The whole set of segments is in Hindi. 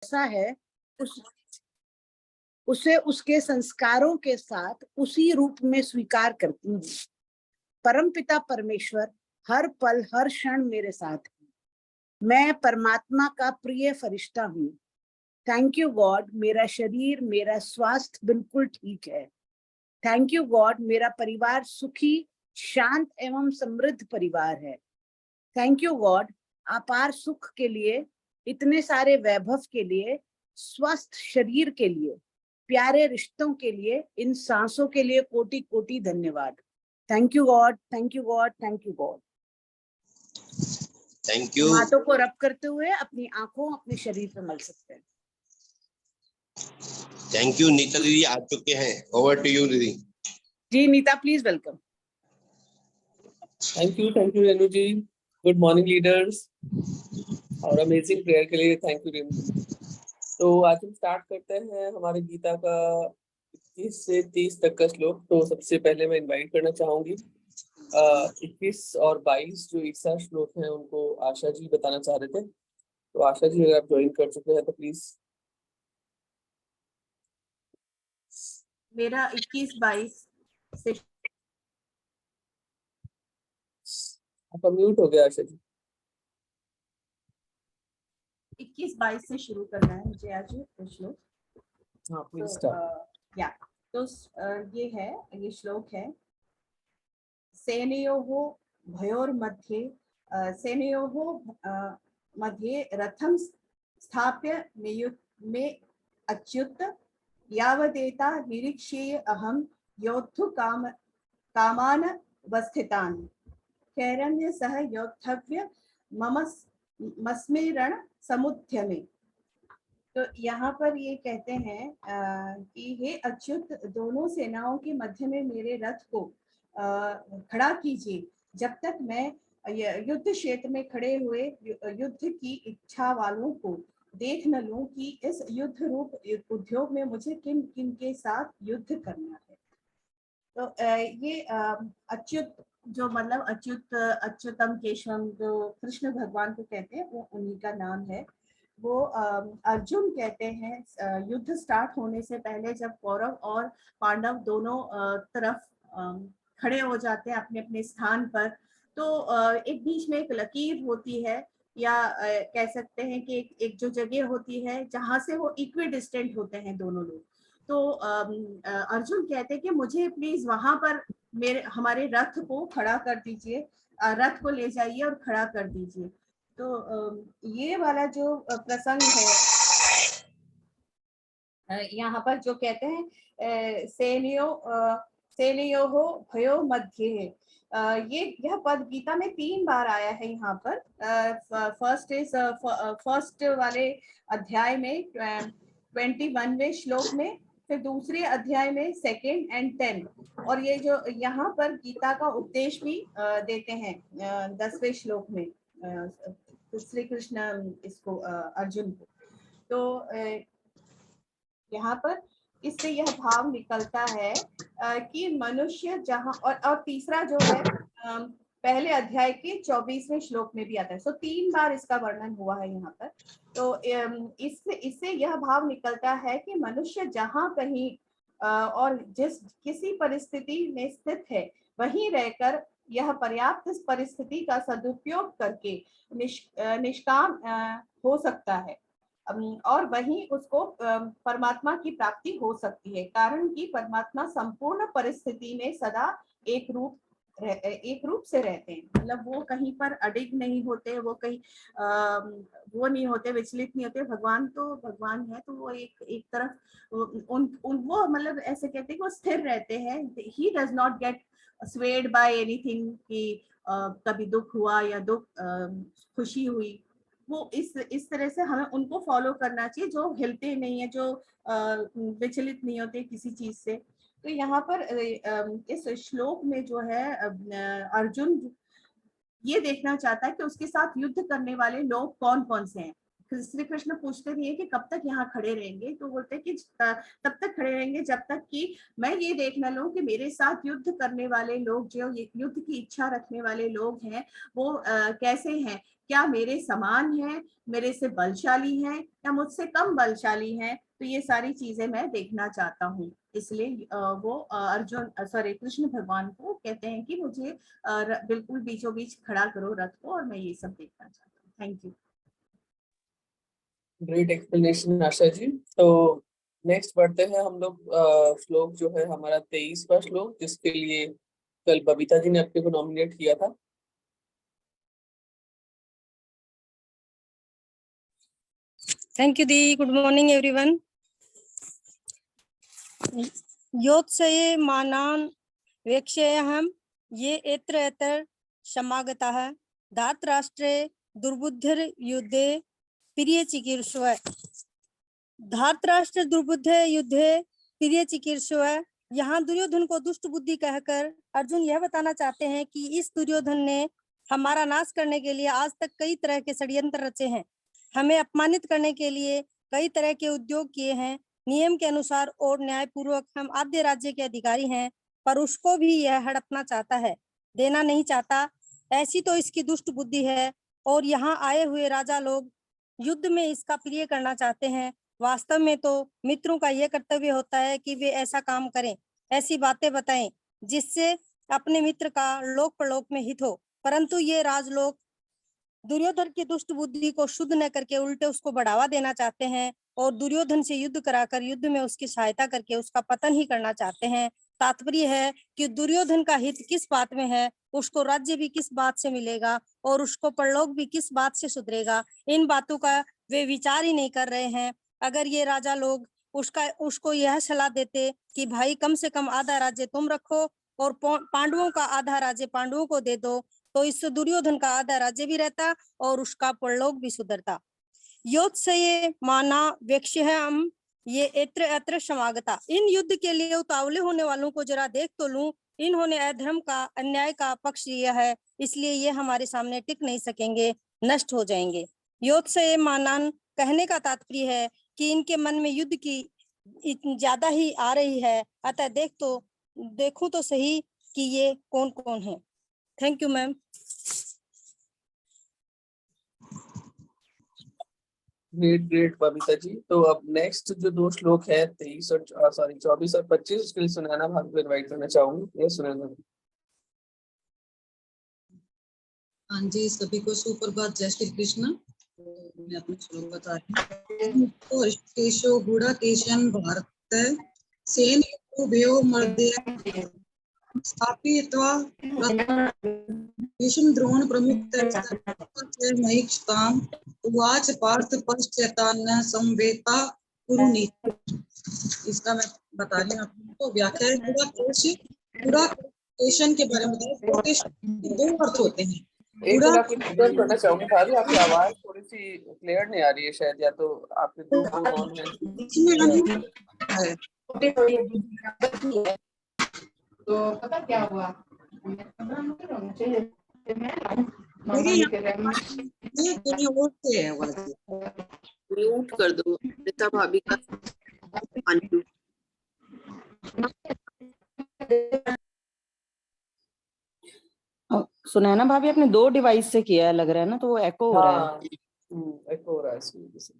ऐसा है उसे उसके संस्कारों के साथ उसी रूप में स्वीकार करती हूँ। परमपिता परमेश्वर हर पल हर क्षण मेरे साथ है। मैं परमात्मा का प्रिय फरिश्ता हूँ। थैंक यू गॉड, मेरा शरीर मेरा स्वास्थ्य बिल्कुल ठीक है। थैंक यू गॉड, मेरा परिवार सुखी शांत एवं समृद्ध परिवार है। थैंक यू गॉड, अपार सुख के लिए, इतने सारे वैभव के लिए, स्वस्थ शरीर के लिए, प्यारे रिश्तों के लिए, इन सांसों के लिए कोटि कोटि धन्यवाद। Thank you God, thank you God, thank you God. Thank you. हाथों को रब करते हुए अपनी आंखों अपने शरीर पे मल सकते हैं। Thank you. नीता दीदी आ चुके हैं, ओवर टू यू दीदी। जी Neeta, please welcome. Thank you Renu ji. Good morning leaders, और अमेजिंग प्रेयर के लिए थैंक यू रेनू जी। तो आज हम स्टार्ट करते हैं हमारे गीता का 21 से 30 तक का श्लोक। तो सबसे पहले मैं इनवाइट करना चाहूंगी 21 और 22 जो ईसा श्लोक हैं उनको आशा जी बताना चाह रहे थे। तो आशा जी अगर आप ज्वाइन कर चुके हैं तो प्लीज। मेरा 21-22 से आपका म्यूट हो गया आशा जी। 21-22 से शुरू करना है मुझे आज श्लोक। हाँ प्लीज तो स्टार्ट। तो ये श्लोक है। सेनयोः भयोर्मध्ये मध्ये रथं स्थाप्य मे अच्युत यावदेता निरीक्ष्य अहं योद्धु कामान वस्थितान् कैरण्य सह योद्धव्य मस्मेरण समुद्यमे। तो यहाँ पर ये कहते हैं कि हे अच्युत, दोनों सेनाओं के मध्य में मेरे रथ को खड़ा कीजिए, जब तक मैं युद्ध क्षेत्र में खड़े हुए युद्ध की इच्छा वालों को देख न लूं कि इस युद्ध रूप उद्योग में मुझे किन किन के साथ युद्ध करना है। तो ये अच्युत जो मतलब अच्युतम केशवम जो कृष्ण भगवान को कहते हैं वो उन्हीं का नाम है। वो अर्जुन कहते हैं युद्ध स्टार्ट होने से पहले जब कौरव और पांडव दोनों तरफ खड़े हो जाते हैं अपने अपने स्थान पर, तो एक बीच में एक लकीर होती है, या कह सकते हैं कि एक जो जगह होती है जहां से वो इक्वी डिस्टेंट होते हैं दोनों लोग। तो अर्जुन कहते हैं कि मुझे प्लीज वहां पर हमारे रथ को खड़ा कर दीजिए, रथ को ले जाइए और खड़ा कर दीजिए। तो ये वाला जो प्रसंग है यहाँ पर जो कहते हैं सेनयो हो भयो मध्य है, यह पद गीता में 3 बार आया है। यहाँ पर फर्स्ट वाले अध्याय में 21वें श्लोक में, फिर दूसरे अध्याय में 2nd and 10, और ये जो यहाँ पर गीता का उपदेश भी देते हैं 10वें श्लोक में श्री कृष्ण इसको अर्जुन को। तो यहाँ पर इससे यह भाव निकलता है कि मनुष्य जहाँ और तीसरा जो है पहले अध्याय के 24वें श्लोक में भी आता है। सो 3 बार इसका वर्णन हुआ है यहाँ पर। तो इससे यह भाव निकलता है कि मनुष्य जहाँ कहीं और किसी परिस्थिति में स्थित है वहीं रहकर यह पर्याप्त परिस्थिति का सदुपयोग करके निष्काम हो सकता है, और वहीं उसको परमात्मा की प्राप्ति हो सकती है। कारण कि परमात्मा संपूर्ण परिस्थिति में सदा एक रूप से रहते हैं, मतलब वो कहीं पर अडिग नहीं होते, वो कहीं वो नहीं होते, विचलित नहीं होते। भगवान तो भगवान है, तो वो एक तरफ वो मतलब ऐसे कहते हैं कि वो स्थिर रहते हैं। He does not gate swayed by anything कि कभी दुख हुआ या खुशी हुई। वो इस तरह से हमें उनको फॉलो करना चाहिए जो हिलते नहीं है, जो विचलित नहीं होते किसी चीज से। तो यहाँ पर इस श्लोक में जो है अर्जुन ये देखना चाहता है कि उसके साथ युद्ध करने वाले लोग कौन कौन से हैं। श्री कृष्ण पूछते भी है कि कब तक यहाँ खड़े रहेंगे, तो बोलते हैं कि तब तक खड़े रहेंगे जब तक कि मैं ये देख न लूं कि मेरे साथ युद्ध करने वाले लोग, जो युद्ध की इच्छा रखने वाले लोग हैं, वो कैसे हैं, क्या मेरे समान है, मेरे से बलशाली है या मुझसे कम बलशाली है। तो ये सारी चीजें मैं देखना चाहता हूँ। इसलिए वो कृष्ण भगवान को कहते हैं कि मुझे बिल्कुल बीचों बीच खड़ा करो रथ को, और मैं ये सब देखना चाहता हूँ। Thank you. Great explanation Asha ji. तो नेक्स्ट बढ़ते हैं हम लोग, श्लोक जो है हमारा 23वां श्लोक, जिसके लिए कल बबीता जी ने अपने को नॉमिनेट किया था। Thank you, Di. Good morning, everyone. योत्सये मानान् वेक्षेऽहं ये एत्र एतर समागताः धार्तराष्ट्रे दुर्बुद्धिर्युद्धे प्रिय चिकीर्षव। धार्तराष्ट्र दुर्बुद्धे युद्धे प्रिय चिकीर्षव। यहाँ दुर्योधन को दुष्ट बुद्धि कहकर अर्जुन यह बताना चाहते हैं कि इस दुर्योधन ने हमारा नाश करने के लिए आज तक कई तरह के षड्यंत्र रचे हैं, हमें अपमानित करने के लिए कई तरह के उद्योग किए हैं। नियम के अनुसार और न्यायपूर्वक हम आद्य राज्य के अधिकारी हैं, पर उसको भी यह हड़पना चाहता है, देना नहीं चाहता। ऐसी तो इसकी दुष्ट बुद्धि है। और यहाँ आए हुए राजा लोग युद्ध में इसका प्रिय करना चाहते हैं। वास्तव में तो मित्रों का यह कर्तव्य होता है कि वे ऐसा काम करें, ऐसी बातें बताएं जिससे अपने मित्र का लोक परलोक में हित हो। परंतु ये राजलोक दुर्योधन की दुष्ट बुद्धि को शुद्ध न करके उल्टे उसको बढ़ावा देना चाहते हैं और दुर्योधन से युद्ध कराकर युद्ध में उसकी सहायता करके उसका पतन ही करना चाहते हैं। तात्पर्य है कि दुर्योधन का हित किस बात में है, उसको राज्य भी किस बात से मिलेगा और उसको परलोक भी किस बात से सुधरेगा, इन बातों का वे विचार ही नहीं कर रहे हैं। अगर ये राजा लोग उसको यह सलाह देते कि भाई कम से कम आधा राज्य तुम रखो और पांडवों का आधा राज्य पांडवों को दे दो, तो इससे दुर्योधन का आधा राज्य भी रहता और उसका परलोक भी सुधरता। योत्सये माना वेक्ष्यहं ये एत्र एत्र समागता। इन युद्ध के लिए उतावले होने वालों को जरा देख तो लूं, इन्होंने अधर्म का अन्याय का पक्ष लिया है, इसलिए ये हमारे सामने टिक नहीं सकेंगे, नष्ट हो जाएंगे। योत्सये मानान कहने का तात्पर्य है कि इनके मन में युद्ध की ज्यादा ही आ रही है, अतः देखो तो सही कि ये कौन कौन है। Thank you ma'am. Great Babita ji. तो अब नेक्स्ट जो दो श्लोक है 24 और 25, उसके लिए सुनैना भाभी को इनवाइट करना चाहूंगी। ये सुनैना। हाँ जी, सभी को सुप्रभात, जय श्री कृष्ण। मैं अपने श्लोक बता रही हूँ। ऋषिकेशो गूढ़ाकेशन भारत सेन भयो मर्दय स्थापयित्वा भीष्म द्रोण प्रमुख महिक्षताम् उवाच पार्थ पश्चातान्न संवेता कुरुनीति। इसका मैं बता रही हूँ आपको व्याख्या। गूढ़ाकेशन के बारे में बताया। दो अर्थ होते हैं। एक मिनट आपको रिक्वेस्ट करना चाहूंगी भाभी, आपकी आवाज थोड़ी सी क्लियर नहीं आ रही है शायद, या तो आपके दूसरे फोन में। तो पता क्या हुआ, म्यूट कर दो रीता भाभी का। सुनैना भाभी आपने 2 डिवाइस से किया है लग रहा है ना, तो वो एको हो रहा है। एको हो रहा है इसमें।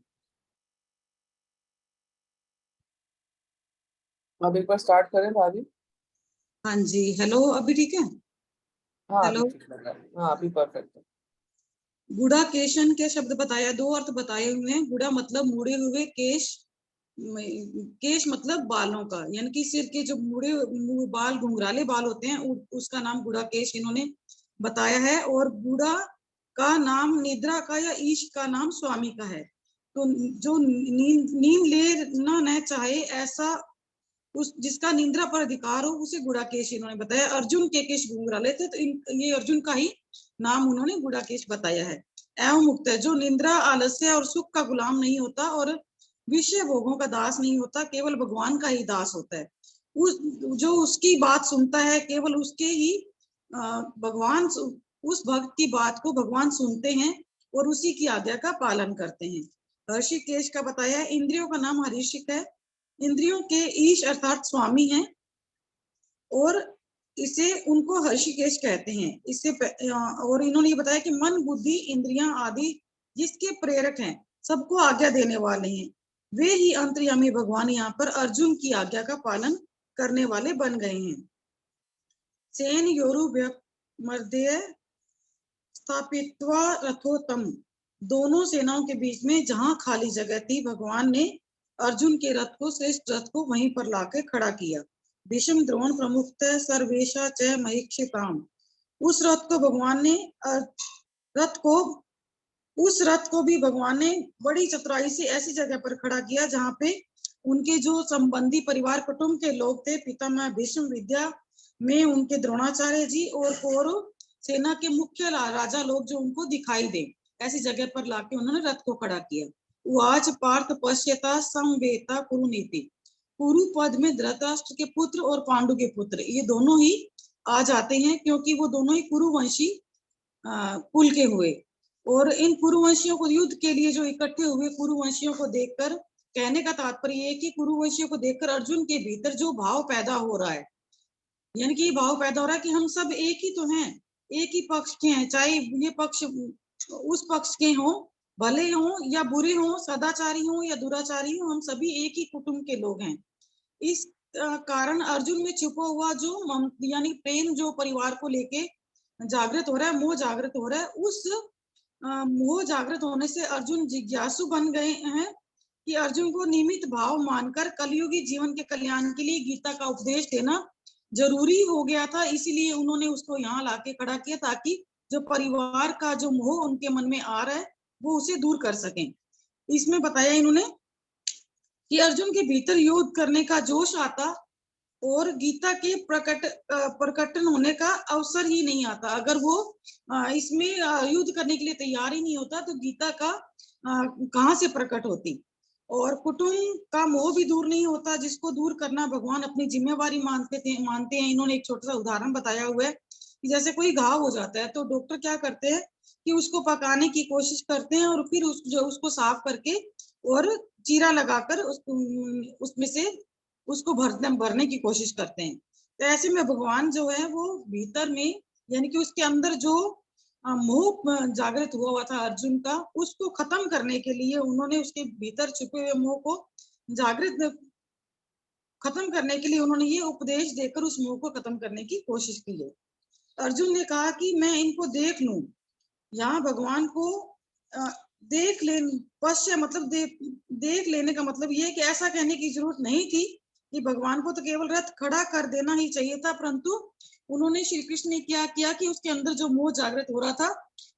अब एक बार स्टार्ट करें भाभी। हाँ जी, हेलो, अभी ठीक है? हाँ हेलो, हाँ अभी परफेक्ट है। गूढ़ाकेशन के शब्द बताया, दो अर्थ बताए हुए हैं। गूढ़ा मतलब मुड़े हुए केश, केश मतलब बालों का, यानी कि सिर के जो मुड़े बाल, घुंघराले बाल होते हैं, उसका नाम गूढ़ाकेश इन्होंने बताया है। और गूढ़ा का नाम निद्रा का या ईश का नाम स्वामी का है। तो जो नींद लेना न चाहे, ऐसा जिसका निंद्रा पर अधिकार हो, उसे गूढ़ाकेश इन्होंने बताया। अर्जुन के केश घुंघराले थे, तो ये अर्जुन का ही नाम उन्होंने गूढ़ाकेश बताया है। एवं मुक्त है, जो निंद्रा, आलस्य और सुख का गुलाम नहीं होता और विषय भोगों का दास नहीं होता, केवल भगवान का ही दास होता है। जो उसकी बात सुनता है, केवल उसके ही भगवान, उस भक्त की बात को भगवान सुनते हैं और उसी की आज्ञा का पालन करते हैं। ऋषिकेश का बताया, इंद्रियों का नाम हरिषिक है। इंद्रियों के ईश अर्थात स्वामी हैं और इसे उनको हर्षिकेश कहते हैं। और इन्होंने ये बताया कि मन, बुद्धि, इंद्रियां आदि जिसके प्रेरक हैं, सबको आज्ञा देने वाले हैं, वे ही अंतर्यामी भगवान यहाँ पर अर्जुन की आज्ञा का पालन करने वाले बन गए हैं। सेन योरु मध्य स्थापित्वा रथोत्तम, दोनों सेनाओं के बीच में जहां खाली जगह थी, भगवान ने अर्जुन के रथ को, श्रेष्ठ रथ को वहीं पर लाके खड़ा किया। भीष्म द्रोण प्रमुखतः सर्वेशा च महीक्षिताम, उस रथ को भगवान ने उस रथ को भी भगवान ने बड़ी चतुराई से ऐसी जगह पर खड़ा किया जहां पे उनके जो संबंधी परिवार कुटुंब के लोग थे, पितामह भीष्म, विद्या में उनके द्रोणाचार्य जी और कौरव सेना के मुख्य राजा लोग जो उनको दिखाई दे, ऐसी जगह पर लाके उन्होंने रथ को खड़ा किया। उवाच पार्थ पश्यता समवेता कुरुनीति, कुरु पद में धृतराष्ट्र के पुत्र और पांडु के पुत्र, ये दोनों ही आ जाते हैं क्योंकि वो दोनों ही कुरुवंशी कुल के हुए। और इन कुरुवंशियों को युद्ध के लिए जो इकट्ठे हुए कुरुवंशियों को देखकर, कहने का तात्पर्य है कि कुरुवंशियों को देखकर अर्जुन के भीतर जो भाव पैदा हो रहा है, यानी कि भाव पैदा हो रहा है कि हम सब एक ही तो हैं, एक ही पक्ष के हैं, चाहे ये पक्ष उस पक्ष के हों, भले हों या बुरे हों, सदाचारी हों या दुराचारी हों, हम सभी एक ही कुटुंब के लोग हैं। इस कारण अर्जुन में छुपा हुआ जो यानी प्रेम जो परिवार को लेके जागृत हो रहा है, मोह जागृत हो रहा है, उस मोह जागृत होने से अर्जुन जिज्ञासु बन गए हैं कि अर्जुन को निमित्त भाव मानकर कलयुगी जीवन के कल्याण के लिए गीता का उपदेश देना जरूरी हो गया था। इसीलिए उन्होंने उसको यहाँ लाके खड़ा किया ताकि जो परिवार का जो मोह उनके मन में आ रहा है वो उसे दूर कर सकें। इसमें बताया इन्होंने कि अर्जुन के भीतर युद्ध करने का जोश आता और गीता के प्रकटन होने का अवसर ही नहीं आता। अगर वो इसमें युद्ध करने के लिए तैयार ही नहीं होता तो गीता का कहाँ से प्रकट होती। और कुटुंब का मोह भी दूर नहीं होता, जिसको दूर करना भगवान अपनी जिम्मेवारी मानते हैं। इन्होंने एक छोटा सा उदाहरण बताया हुआ है कि जैसे कोई घाव हो जाता है तो डॉक्टर क्या करते हैं कि उसको पकाने की कोशिश करते हैं और फिर उसको साफ करके और चीरा लगाकर उसमें से उसको भरने की कोशिश करते हैं। तो ऐसे में भगवान जो है वो भीतर में, यानी कि उसके अंदर जो मोह जागृत हुआ था अर्जुन का, उसको खत्म करने के लिए उन्होंने उसके भीतर छुपे हुए मोह को जागृत खत्म करने के लिए उन्होंने ये उपदेश देकर उस मोह को खत्म करने की कोशिश की है। अर्जुन ने कहा कि मैं इनको देख लूं। यहाँ भगवान को देख ले, पश्य मतलब देख लेने का मतलब ये है कि ऐसा कहने की जरूरत नहीं थी कि भगवान को तो केवल रथ खड़ा कर देना ही चाहिए था, परंतु उन्होंने श्री कृष्ण ने क्या किया कि उसके अंदर जो मोह जागृत हो रहा था,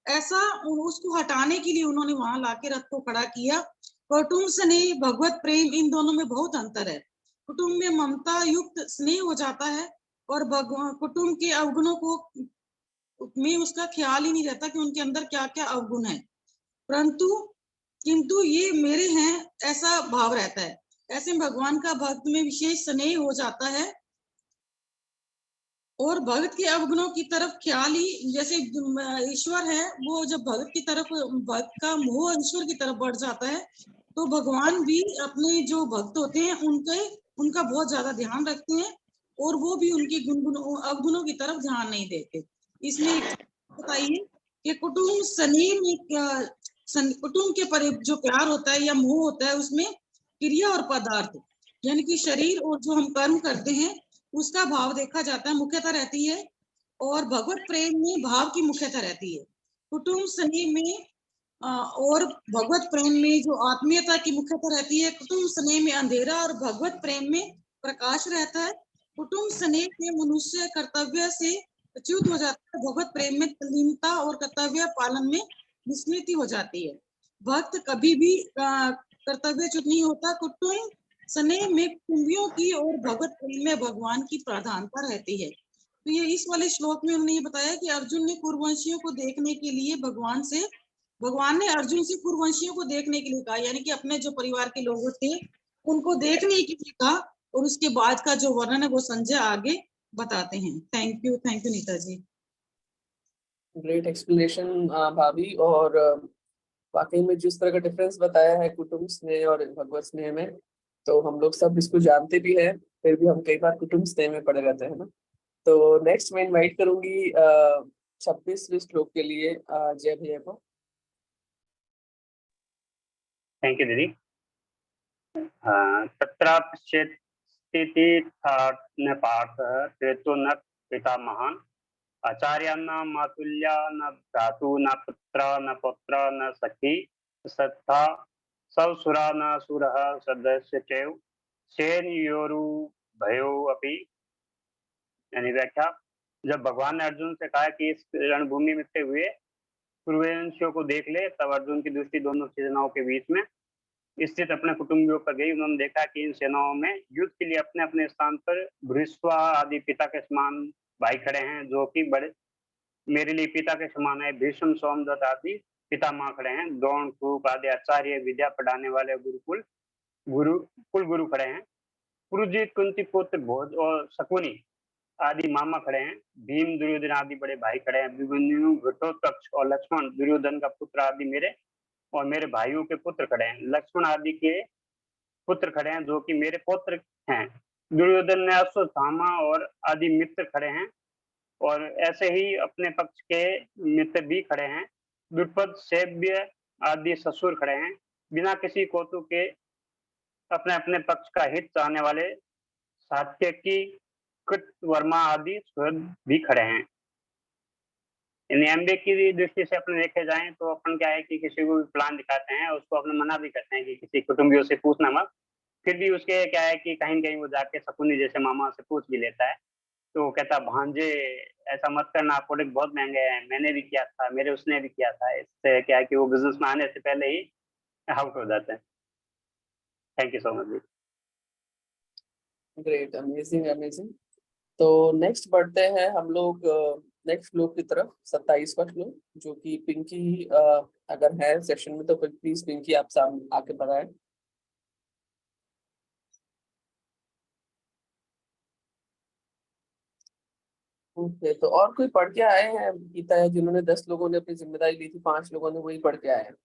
ऐसा उसको हटाने के लिए उन्होंने वहां लाके रथ को खड़ा किया। कुटुंब स्नेह, भगवत प्रेम, इन दोनों में बहुत अंतर है। कुटुंब में ममता युक्त स्नेह हो जाता है और कुटुंब के अवगुणों को में उसका ख्याल ही नहीं रहता कि उनके अंदर क्या क्या अवगुण है, किंतु ये मेरे हैं ऐसा भाव रहता है। ऐसे में भगवान का भक्त में विशेष स्नेह हो जाता है और भक्त के अवगुणों की तरफ ख्याल ही, जैसे ईश्वर है वो जब भक्त का मोह ईश्वर की तरफ बढ़ जाता है तो भगवान भी अपने जो भक्त होते हैं उनका बहुत ज्यादा ध्यान रखते हैं और वो भी उनके अवगुणों की तरफ ध्यान नहीं देते। इसमें बताइए कि कुटुंब स्नेह में कुटुंब के जो प्यार होता है या मोह होता है उसमें क्रिया और पदार्थ, यानी कि शरीर और जो हम कर्म करते हैं उसका भाव देखा जाता है, मुख्यता रहती है। और भगवत प्रेम में भाव की मुख्यता रहती है। कुटुंब स्नेह में और भगवत प्रेम में जो आत्मीयता की मुख्यता रहती है। कुटुंब स्नेह में अंधेरा और भगवत प्रेम में प्रकाश रहता है। कुटुंब स्नेह में मनुष्य कर्तव्य से च्युत हो जाता है, भगवत प्रेम में तल्लीनता और कर्तव्य पालन में विस्मृति हो जाती है। भक्त कभी भी कर्तव्यच्युत नहीं होता। कुटुंब स्नेह में कुंभियों की और भगवत प्रेम में भगवान की प्रधानता रहती है। तो ये इस वाले श्लोक में उन्होंने ये बताया कि अर्जुन ने कुरुवंशियों को देखने के लिए भगवान ने अर्जुन से कुरुवंशियों को देखने के लिए कहा, यानी कि अपने जो परिवार के लोग थे उनको देखने के लिए कहा। और उसके बाद का जो वर्णन है वो संजय आगे बताते हैं। Thank you Neeta ji. Great explanation भाभी। और वाकई में जिस तरह का डिफरेंस बताया है कुटुंब स्नेह और भगवत स्नेह में, तो हम लोग सब इसको जानते भी हैं, फिर भी हम कई बार कुटुंब स्नेह में पड़े रहते हैं ना। तो नेक्स्ट मैं इनवाइट करूंगी 26वें श्लोक के लिए जय भैया को। थैंक यू दीदी। तत्रापश्यति न पार्थ कृतो न पितामहान् आचार्याणां मातुल्या न भ्रातु न पुत्र न पौत्र न सखी सत्ता सवसुरा न सुरः सदस्य चैव सेनयोरुभयो अपि। यानी व्याख्या, जब भगवान ने अर्जुन से कहा कि इस रणभूमि में हुए कुरुवंशियों को देख ले, तब अर्जुन की दृष्टि दोनों सेनाओं के बीच में स्थित अपने कुटुंबियों पर गई। उन्होंने देखा कि इन सेनाओं में युद्ध के लिए अपने अपने स्थान पर भृष्वा आदि पिता के समान भाई खड़े हैं, जो कि बड़े मेरे लिए पिता के समान है। भीष्म सोमदत्त आदि पितामह खड़े हैं। द्रोण कुरूप आदि आचार्य विद्या पढ़ाने वाले कुल गुरु खड़े हैं। कुरुजीत कुंती पुत्र भोज और शकुनी आदि मामा खड़े हैं। भीम दुर्योधन आदि बड़े भाई खड़े हैं। अभिमन्यु घटोत्कच और लक्ष्मण दुर्योधन का पुत्र आदि मेरे भाइयों के पुत्र खड़े हैं। लक्ष्मण आदि के पुत्र खड़े हैं, जो कि मेरे पुत्र हैं। दुर्योधन ने अश्वत्थामा और आदि मित्र खड़े हैं, और ऐसे ही अपने पक्ष के मित्र भी खड़े हैं। द्रुपद सेव्य आदि ससुर खड़े हैं। बिना किसी कौतुक के अपने अपने पक्ष का हित चाहने वाले सात्यकी कृतवर्मा आदि स्वयं भी खड़े हैं। एमबीए की दृष्टि से अपने देखे जाएं तो अपन क्या है कि किसी को भी प्लान दिखाते हैं, उसको अपने मना भी करते हैं कि किसी कुटुंबियों से पूछना मत। फिर भी उसके क्या है कि कहीं कहीं वो जाके शकुनी जैसे मामा से पूछ भी लेता है। तो वो कहता भांजे ऐसा मत करना, प्रोडक्ट बहुत महंगे हैं, मैंने भी किया था, मेरे उसने भी किया था। इससे क्या है कि वो बिजनेस में आने से पहले ही आउट हो जाते हैं। Thank you so much. Great, amazing amazing. तो नेक्स्ट बढ़ते हैं हम लोग नेक्स्ट श्लोक की तरफ, 27वां श्लोक, जो कि पिंकी अगर है सेशन में तो प्लीज पिंकी आप सामने आके बताएं। ओके, तो और कोई पढ़ के आए हैं गीता है जिन्होंने 10 लोगों ने अपनी जिम्मेदारी ली थी, 5 लोगों ने वही पढ़ के आए हैं?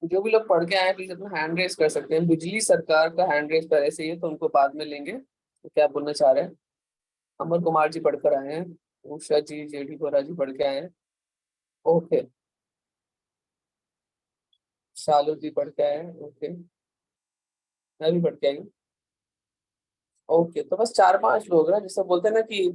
जो भी लोग पढ़ के आए प्लीज अपना हैंड रेज कर सकते हैं। बिजली सरकार का हैंड रेज पहले से ही है तो उनको बाद में लेंगे। तो क्या बोलना चाह रहे हैं? अमर कुमार जी पढ़कर आए हैं, उषा जी, जेडी बोरा जी पढ़ के आए हैं। ओके, शालू जी पढ़ के आए हैं। ओके, मैं भी पढ़ के आई हूँ। ओके, तो बस 4-5 लोग ना, जिससे बोलते हैं ना कि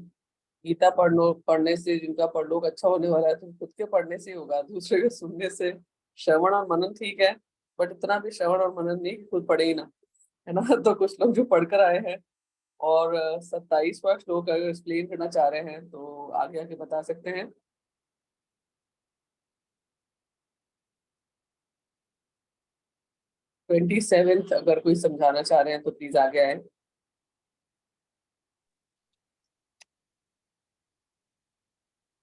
गीता पढ़ने से जिनका परलोक अच्छा होने वाला है, तो खुद के पढ़ने से ही होगा, दूसरे के सुनने से। श्रवण और मनन ठीक है, बट इतना भी श्रवण और मनन नहीं कि खुद पढ़े ही ना, है ना। तो कुछ लोग जो पढ़कर आए हैं और 27वां श्लोक अगर एक्सप्लेन करना चाह रहे हैं तो आगे आके बता सकते हैं। ट्वेंटी सेवेंथ अगर कोई समझाना चाह रहे हैं तो प्लीज आगे आए।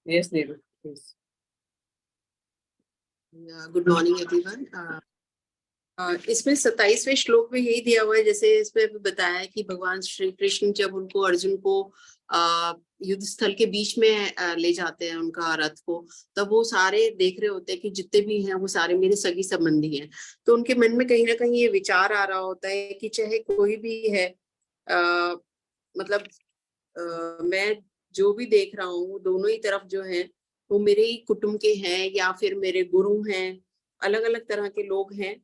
Yes Neeru please. Good morning everyone. इसमें 27वें श्लोक में यही दिया हुआ है, जैसे इसमें बताया है कि भगवान श्री कृष्ण जब उनको अर्जुन को युद्ध स्थल के बीच में ले जाते हैं उनका रथ को, तब वो सारे देख रहे होते हैं कि जितने भी हैं वो सारे मेरे सगी संबंधी हैं। तो उनके मन में कहीं ना कहीं ये विचार आ रहा होता है कि चाहे कोई भी है, मतलब मैं जो भी देख रहा हूँ दोनों ही तरफ जो है वो मेरे ही कुटुंब के हैं या फिर मेरे गुरु हैं, अलग अलग तरह के लोग हैं।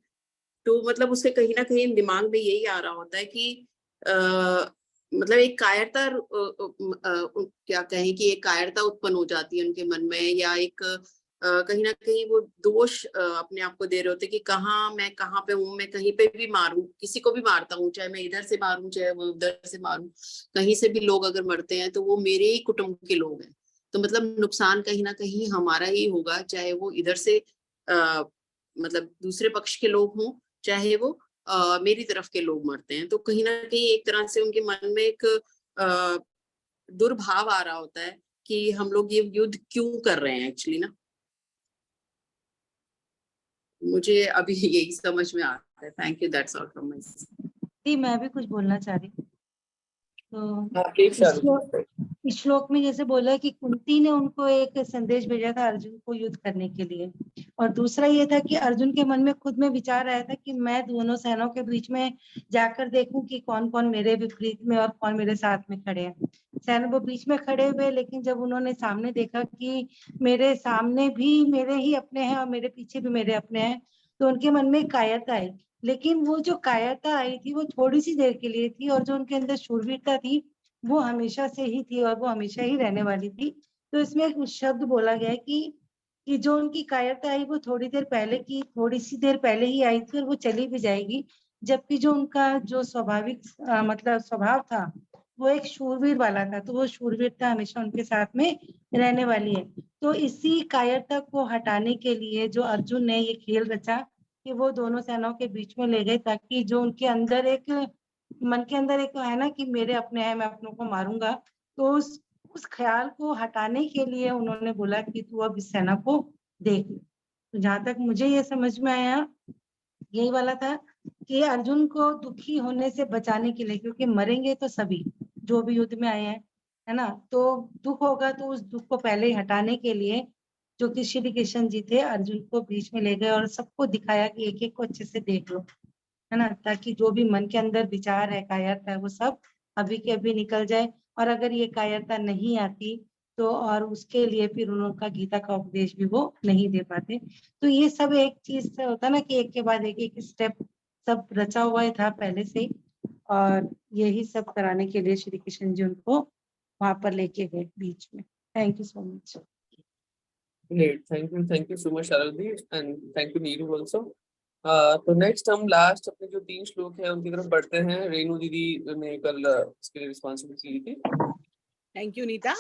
तो मतलब उसके कहीं ना कहीं दिमाग में यही आ रहा होता है कि मतलब एक कायरता, क्या कहें कि एक कायरता उत्पन्न हो जाती है उनके मन में, या एक कहीं ना कहीं वो दोष अपने आप को दे रहे होते कि मैं कहाँ पे हूँ, मैं कहीं पे भी मारूं, किसी को भी मारता हूँ, चाहे मैं इधर से मारूं चाहे वो उधर से मारूं, कहीं से भी लोग अगर मरते हैं तो वो मेरे ही कुटुंब के लोग हैं। तो मतलब नुकसान कहीं ना कहीं हमारा ही होगा, चाहे वो इधर से मतलब दूसरे पक्ष के लोग हों, चाहे वो मेरी तरफ के लोग मरते हैं। तो कहीं ना कहीं एक तरह से उनके मन में एक दुर्भाव आ रहा होता है कि हम लोग ये युद्ध क्यों कर रहे हैं एक्चुअली ना। मुझे अभी यही समझ में आता है। Thank you, that's all from my side. मैं भी कुछ बोलना चाह रही हूँ। तो एक इस श्लोक में जैसे बोला कि कुंती ने उनको एक संदेश भेजा था अर्जुन को युद्ध करने के लिए, और दूसरा ये था कि अर्जुन के मन में खुद में विचार आया था कि मैं दोनों सेनाओं के बीच में जाकर देखूं कि कौन कौन मेरे विपरीत में और कौन मेरे साथ में खड़े हैं। सेना वो बीच में खड़े हुए, लेकिन जब उन्होंने सामने देखा कि मेरे सामने भी मेरे ही अपने हैं और मेरे पीछे भी मेरे अपने हैं, तो उनके मन में कायरता आई। लेकिन वो जो कायरता आई थी वो थोड़ी सी देर के लिए थी, और जो उनके अंदर शूरवीरता थी वो हमेशा से ही थी और वो हमेशा ही रहने वाली थी। तो इसमें एक शब्द बोला गया है कि जो उनकी कायरता आई वो थोड़ी सी देर पहले ही आई थी और वो चली भी जाएगी, जबकि जो उनका जो स्वाभाविक मतलब स्वभाव था वो एक शूरवीर वाला था, तो वो शूरवीरता हमेशा उनके साथ में रहने वाली है। तो इसी कायरता को हटाने के लिए जो अर्जुन ने ये खेल रचा कि वो दोनों सेनाओं के बीच में ले गए, ताकि जो उनके अंदर एक मन के अंदर एक है ना कि मेरे अपने हैं, मैं अपनों को मारूंगा, तो उस ख्याल को हटाने के लिए उन्होंने बोला कि तू अब इस सेना को देख। तो जहां तक मुझे ये समझ में आया यही वाला था कि अर्जुन को दुखी होने से बचाने के लिए, क्योंकि मरेंगे तो सभी जो भी युद्ध में आए हैं, है ना, तो दुख होगा, तो उस दुख को पहले ही हटाने के लिए जो कि श्री कृष्ण जी थे अर्जुन को बीच में ले गए और सबको दिखाया कि एक एक को अच्छे से देख लो, है ना, ताकि जो भी मन के अंदर विचार है, कायरता है, वो सब अभी के अभी निकल जाए। और अगर ये कायरता नहीं आती तो और उसके लिए फिर उनका गीता का उपदेश भी वो नहीं दे पाते। तो ये सब एक चीज से होता ना कि एक के बाद एक स्टेप सब रचा हुआ ही था पहले से ही, और यही सब कराने के लिए श्री कृष्ण जी उनको वहां पर लेके गए बीच में। Thank you so much. Great, thank you so much Sharaldi, and thank you Neeru also. तो नेक्स्ट हम लास्ट अपने जो 3 श्लोक हैं उनकी तरफ बढ़ते हैं। रेणु दीदी ने कल इसके लिए रिस्पॉन्सिबिलिटी ली थी। Thank you Neeta.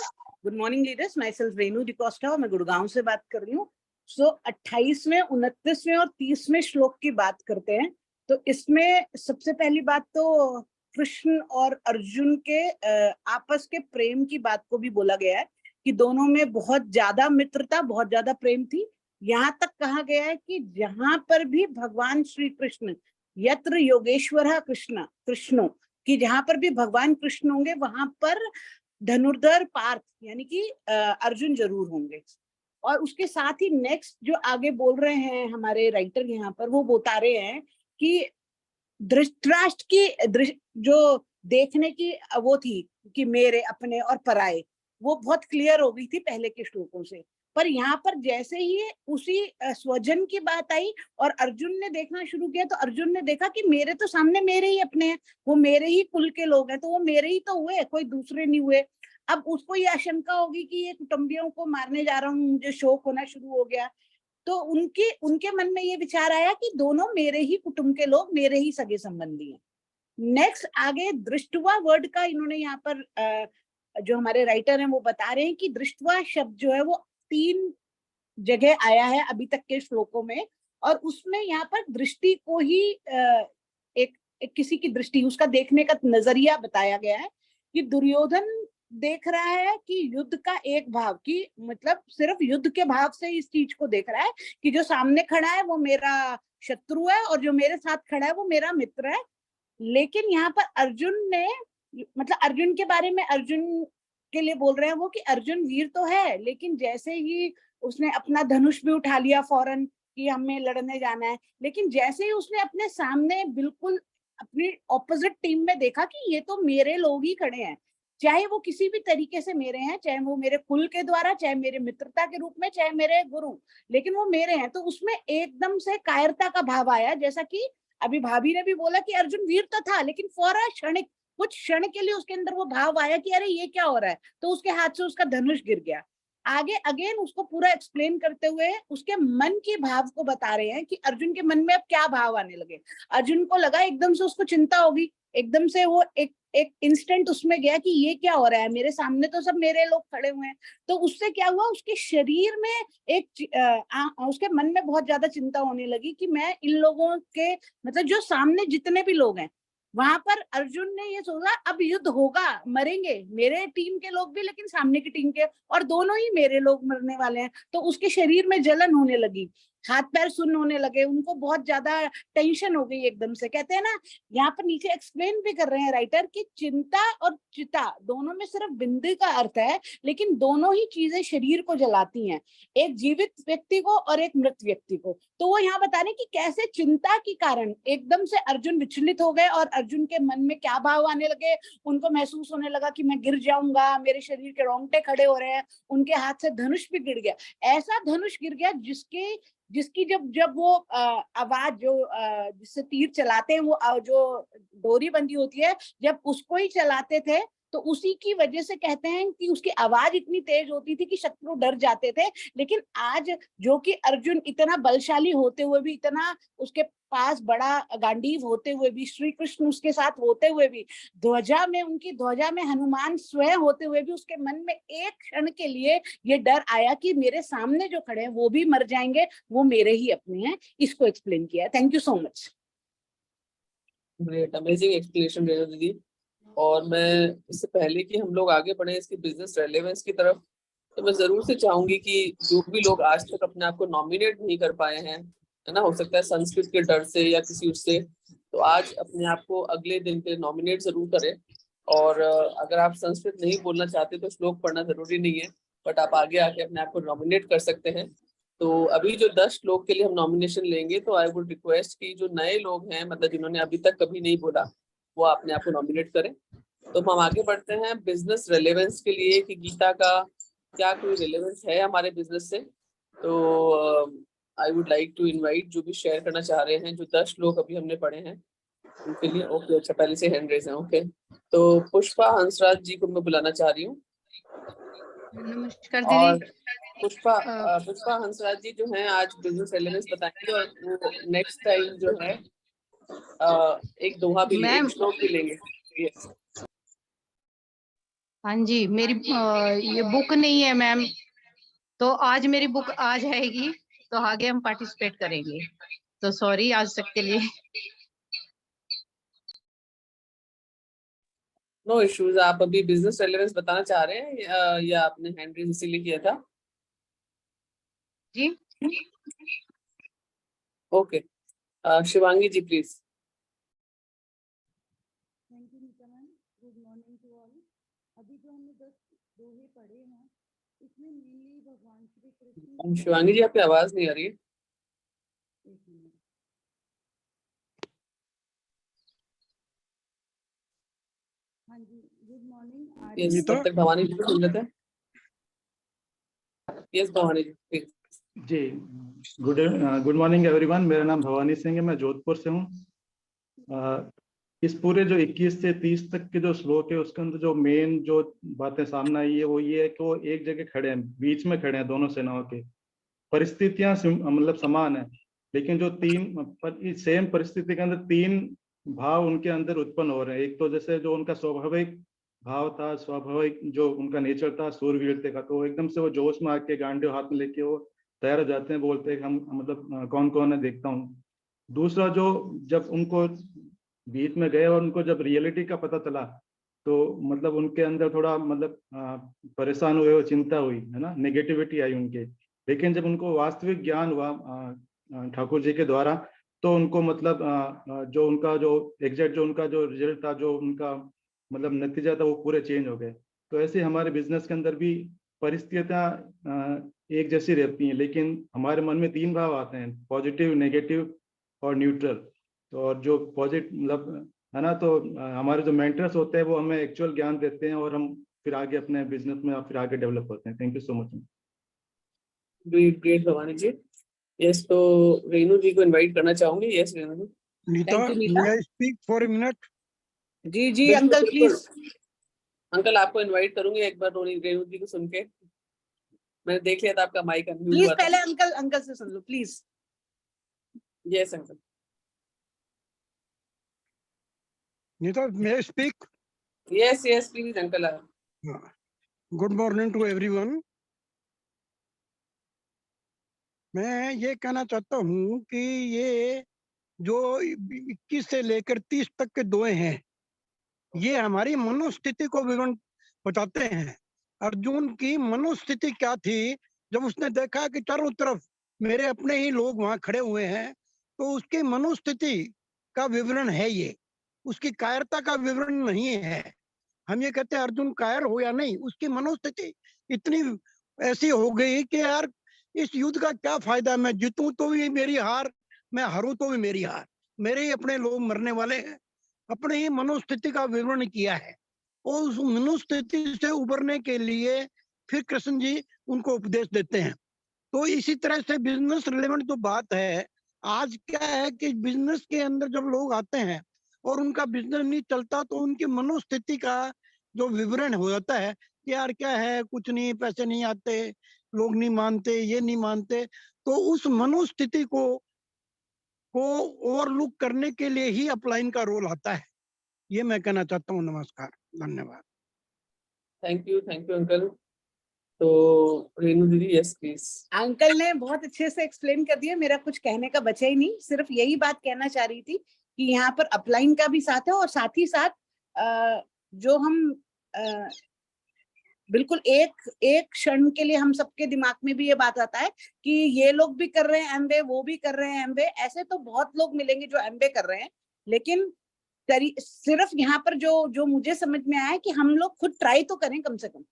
Good morning leaders, myself Renu D'Costa और मैं गुड़गांव से बात कर रही हूँ। सो 28वें, 29वें और 30वें श्लोक की बात करते हैं। तो इसमें सबसे पहली बात तो कृष्ण और अर्जुन के आपस के प्रेम की बात को भी बोला गया है कि दोनों में बहुत ज्यादा मित्रता, बहुत ज्यादा प्रेम थी। यहाँ तक कहा गया है कि जहां पर भी भगवान श्री कृष्ण, यत्र योगेश्वर कृष्णो, कि जहां पर भी भगवान कृष्ण होंगे वहां पर धनुर्धर पार्थ यानी कि अर्जुन जरूर होंगे। और उसके साथ ही नेक्स्ट जो आगे बोल रहे हैं हमारे राइटर यहाँ पर, वो बता रहे हैं कि धृतराष्ट्र की जो देखने की वो थी कि मेरे अपने और पराये, वो बहुत क्लियर हो गई थी पहले के श्लोकों से। पर यहाँ पर जैसे ही उसी स्वजन की बात आई और अर्जुन ने देखना शुरू किया, तो अर्जुन ने देखा कि मेरे तो सामने मेरे ही अपने हैं, वो मेरे ही कुल के लोग हैं, तो वो मेरे ही तो हुए, कोई दूसरे नहीं हुए। अब उसको ये आशंका होगी कि ये कुटुंबियों को मारने जा रहा हूँ, मुझे शोक होना शुरू हो गया। तो उनके मन में ये विचार आया कि दोनों मेरे ही कुटुंब के लोग, मेरे ही सगे संबंधी हैं। नेक्स्ट आगे दृष्टवा वर्ड का इन्होंने यहाँ पर जो हमारे राइटर हैं वो बता रहे हैं कि दृष्टवा शब्द जो है वो 3 जगह आया है अभी तक के श्लोकों में, और उसमें यहाँ पर दृष्टि को ही एक किसी की दृष्टि, उसका देखने का नजरिया बताया गया है कि दुर्योधन देख रहा है कि युद्ध का एक भाव, की मतलब सिर्फ युद्ध के भाव से इस चीज को देख रहा है कि जो सामने खड़ा है वो मेरा शत्रु है और जो मेरे साथ खड़ा है वो मेरा मित्र है। लेकिन यहाँ पर अर्जुन ने, मतलब अर्जुन के बारे में अर्जुन के लिए बोल रहे हैं वो कि अर्जुन वीर तो है, लेकिन जैसे ही उसने अपना धनुष भी उठा लिया फौरन कि हमें लड़ने जाना है, लेकिन जैसे ही उसने अपने सामने बिल्कुल अपनी ऑपोजिट टीम में देखा कि ये तो मेरे लोग ही खड़े हैं, चाहे वो किसी भी तरीके से मेरे हैं, चाहे वो मेरे कुल के द्वारा, चाहे मेरे मित्रता के रूप में, चाहे मेरे गुरु, लेकिन वो मेरे हैं। तो उसमें एकदम से कायरता का भाव आया, जैसा कि अभी भाभी ने भी बोला कि अर्जुन वीर तो था, लेकिन फौरन क्षणिक कुछ क्षण के लिए उसके अंदर वो भाव आया कि अरे ये क्या हो रहा है, तो उसके हाथ से उसका धनुष गिर गया। आगे अगेन उसको पूरा एक्सप्लेन करते हुए उसके मन की भाव को बता रहे हैं कि अर्जुन के मन में अब क्या भाव आने लगे। अर्जुन को लगा एकदम से उसको चिंता होगी, एकदम से वो एक इंस्टेंट उसमें गया कि ये क्या हो रहा है, मेरे सामने तो सब मेरे लोग खड़े हुए हैं। तो उससे क्या हुआ, उसके शरीर में उसके मन में बहुत ज्यादा चिंता होने लगी कि मैं इन लोगों के, मतलब जो सामने जितने भी लोग हैं वहां पर, अर्जुन ने ये सोचा अब युद्ध होगा, मरेंगे मेरे टीम के लोग भी लेकिन सामने की टीम के, और दोनों ही मेरे लोग मरने वाले हैं। तो उसके शरीर में जलन होने लगी, हाथ पैर सुन्न होने लगे, उनको बहुत ज्यादा टेंशन हो गई एकदम से। कहते हैं ना, यहाँ पर नीचे एक्सप्लेन भी कर रहे हैं राइटर कि चिंता और चिता दोनों में सिर्फ बिंदु का अर्थ है, लेकिन दोनों ही चीजें शरीर को जलाती हैं, एक जीवित व्यक्ति को और एक मृत व्यक्ति को। तो वो यहाँ बता रहे कि कैसे चिंता के कारण एकदम से अर्जुन विचलित हो गए और अर्जुन के मन में क्या भाव आने लगे। उनको महसूस होने लगा कि मैं गिर जाऊंगा, मेरे शरीर के रोंगटे खड़े हो रहे हैं, उनके हाथ से धनुष भी गिर गया। ऐसा धनुष गिर गया जिसकी जब वो आवाज जो जिससे तीर चलाते हैं, वो जो डोरी बंधी होती है, जब उसको ही चलाते थे तो उसी की वजह से कहते हैं कि उसकी आवाज इतनी तेज होती थी कि शत्रु डर जाते थे। लेकिन आज जो कि अर्जुन इतना बलशाली होते हुए भी, इतना उसके पास बड़ा गांडीव होते हुए भी, श्री कृष्ण उसके साथ होते हुए भी, उनकी ध्वजा में हनुमान स्वयं होते हुए भी, उसके मन में एक क्षण के लिए ये डर आया कि मेरे सामने जो खड़े हैं वो भी मर जाएंगे, वो मेरे ही अपने हैं। इसको एक्सप्लेन किया। Thank you so much. Great, amazing explanation Renu दीदी। और मैं इससे पहले कि हम लोग आगे बढ़े इसकी बिजनेस रेलेवेंस की तरफ, तो मैं जरूर से चाहूंगी कि जो भी लोग आज तक अपने आप को नॉमिनेट नहीं कर पाए हैं, है ना, हो सकता है संस्कृत के डर से या किसी उससे, तो आज अपने आप को अगले दिन पे नॉमिनेट जरूर करें। और अगर आप संस्कृत नहीं बोलना चाहते तो श्लोक पढ़ना जरूरी नहीं है, बट आप आगे आके अपने आप को नॉमिनेट कर सकते हैं। तो अभी जो 10 श्लोक के लिए हम नॉमिनेशन लेंगे, तो आई वुड रिक्वेस्ट कि जो नए लोग हैं, मतलब जिन्होंने अभी तक कभी नहीं बोला, वो अपने आप को नॉमिनेट करें। तो हम आगे बढ़ते हैं बिजनेस रेलेवेंस के लिए कि गीता का क्या कोई रेलेवेंस है हमारे बिजनेस से। तो I would like to invite जो भी शेयर करना चाह रहे हैं, जो 10 श्लोक अभी हमने पढ़े हैं उनके लिए। ओके, अच्छा, पहले से हैंड रेज है। ओके, तो पुष्पा हंसराज जी को मैं बुलाना चाह रही हूँ। नमस्कार और दीदी। पुष्पा हंसराज जी जो हैं आज बिजनेस रेलेवेंस बताएंगे, और वो नेक्स्ट टाइम जो है एक दोहा भी एक श्लोक भी लेंगे। Yes. हाँ जी, मेरी ये बुक नहीं है मैम, तो आज मेरी बुक आ जाएगी तो आगे हम पार्टिसिपेट करेंगे। तो सॉरी आज तक के लिए। No issues. आप अभी बिजनेस रेलेवेंस बताना चाह रहे हैं या आपने हैंड रेज इसीलिए किया था? जी okay, Shivangi ji please. Thank you Neeta ma'am. Good morning to all. अभी जो हमने 10 दोहे पढ़े हैं, इसमें मेनली भगवान श्री कृष्ण। शिवांगी जी आपकी आवाज नहीं आ रही है। एक मिनट। हाँ जी, गुड मॉर्निंग। यस, तब तक भवानी जी को सुन लेते हैं। Yes Bhavani ji please. जी, गुड मॉर्निंग एवरीवन। मेरा नाम भवानी सिंह है, मैं जोधपुर से हूँ। इस पूरे जो 21 से 30 तक के जो श्लोक है, उसके अंदर जो मेन जो बातें सामने आई है वो ये है कि वो एक जगह खड़े हैं, बीच में खड़े हैं दोनों सेनाओं के। परिस्थितियां मतलब समान है, लेकिन जो सेम परिस्थिति के अंदर 3 भाव उनके अंदर उत्पन्न हो रहे हैं। एक तो जैसे जो उनका स्वाभाविक भाव था, स्वाभाविक जो उनका नेचर था सूरवीरते का, तो एकदम से वो जोश में आके गांडे हाथ में लेके वो तैयार हो जाते हैं, बोलते हैं हम मतलब कौन कौन है देखता हूँ। दूसरा, जो जब उनको बीच में गए और उनको जब रियलिटी का पता चला, तो मतलब उनके अंदर थोड़ा मतलब परेशान हुए, चिंता हुई, है ना, नेगेटिविटी आई उनके। लेकिन जब उनको वास्तविक ज्ञान हुआ ठाकुर जी के द्वारा, तो उनको मतलब जो उनका जो एग्जैक्ट जो उनका जो रिजल्ट था, जो उनका मतलब नतीजा था, वो पूरे चेंज हो गए। तो ऐसे हमारे बिजनेस के अंदर भी परिस्थितियां एक जैसी रहती हैं, लेकिन हमारे मन में 3 भाव आते हैं, पॉजिटिव, नेगेटिव और न्यूट्रल। तो और जो पॉजिटिव मतलब है ना, तो हमारे जो मेंटर्स होते हैं वो हमें एक्चुअल ज्ञान देते हैं और हम फिर आगे अपने बिजनेस में फिर आगे डेवलप होते हैं। Thank you so much. Great Bhavani ji. Yes, तो रेणु जी को इनवाइट करना चाहूंगी। Yes Renu ji. Neeta, may I speak for a minute? जी जी अंकल प्लीज। अंकल आपको इनवाइट करूंगी एक बार रेणु जी को सुन के। मैंने देख लिया था आपका माइक अनम्यूट प्लीज हुआ था। पहले अंकल से सुन लो please. Yes uncle. Nita, may I speak? Yes, yes, please, uncle. Good morning to everyone. मैं ये कहना चाहता हूँ कि ये जो 21 से लेकर 30 तक के दोहे हैं, ये हमारी मनोस्थिति को विवरण बताते हैं। अर्जुन की मनोस्थिति क्या थी जब उसने देखा कि चारों तरफ मेरे अपने ही लोग वहां खड़े हुए हैं, तो उसकी मनोस्थिति का विवरण है ये, उसकी कायरता का विवरण नहीं है। हम ये कहते हैं अर्जुन कायर हो या नहीं, उसकी मनोस्थिति इतनी ऐसी हो गई कि यार इस युद्ध का क्या फायदा, मैं जीतूं तो भी मेरी हार, मैं हारूं तो भी मेरी हार, मेरे ही अपने लोग मरने वाले हैं। अपने ही मनोस्थिति का विवरण किया है और उस मनोस्थिति से उबरने के लिए फिर कृष्ण जी उनको उपदेश देते हैं। तो इसी तरह से बिजनेस रिलेवेंट जो बात है, आज क्या है कि बिजनेस के अंदर जब लोग आते हैं और उनका बिजनेस नहीं चलता तो उनकी मनोस्थिति का जो विवरण हो जाता है कि यार क्या है, कुछ नहीं, पैसे नहीं आते, लोग नहीं मानते, ये नहीं मानते। तो उस मनोस्थिति को ओवरलुक करने के लिए ही अपलाइन का रोल आता है। ये मैं कहना चाहता हूँ। नमस्कार, धन्यवाद। Thank you uncle. तो रेनू दीदी, यस प्लीज। अंकल ने बहुत अच्छे से एक्सप्लेन कर दिया, मेरा कुछ कहने का बचा ही नहीं। सिर्फ यही बात कहना चाह रही थी कि यहाँ पर अपलाइन का भी साथ है और साथ ही साथ जो हम बिल्कुल एक क्षण के लिए हम सबके दिमाग में भी ये बात आता है कि ये लोग भी कर रहे हैं एमबे, वो भी कर रहे हैं एमबे। ऐसे तो बहुत लोग मिलेंगे जो एमबे कर रहे हैं, लेकिन सिर्फ यहाँ पर जो मुझे समझ में आया है कि हम लोग खुद ट्राई तो करें कम से कम।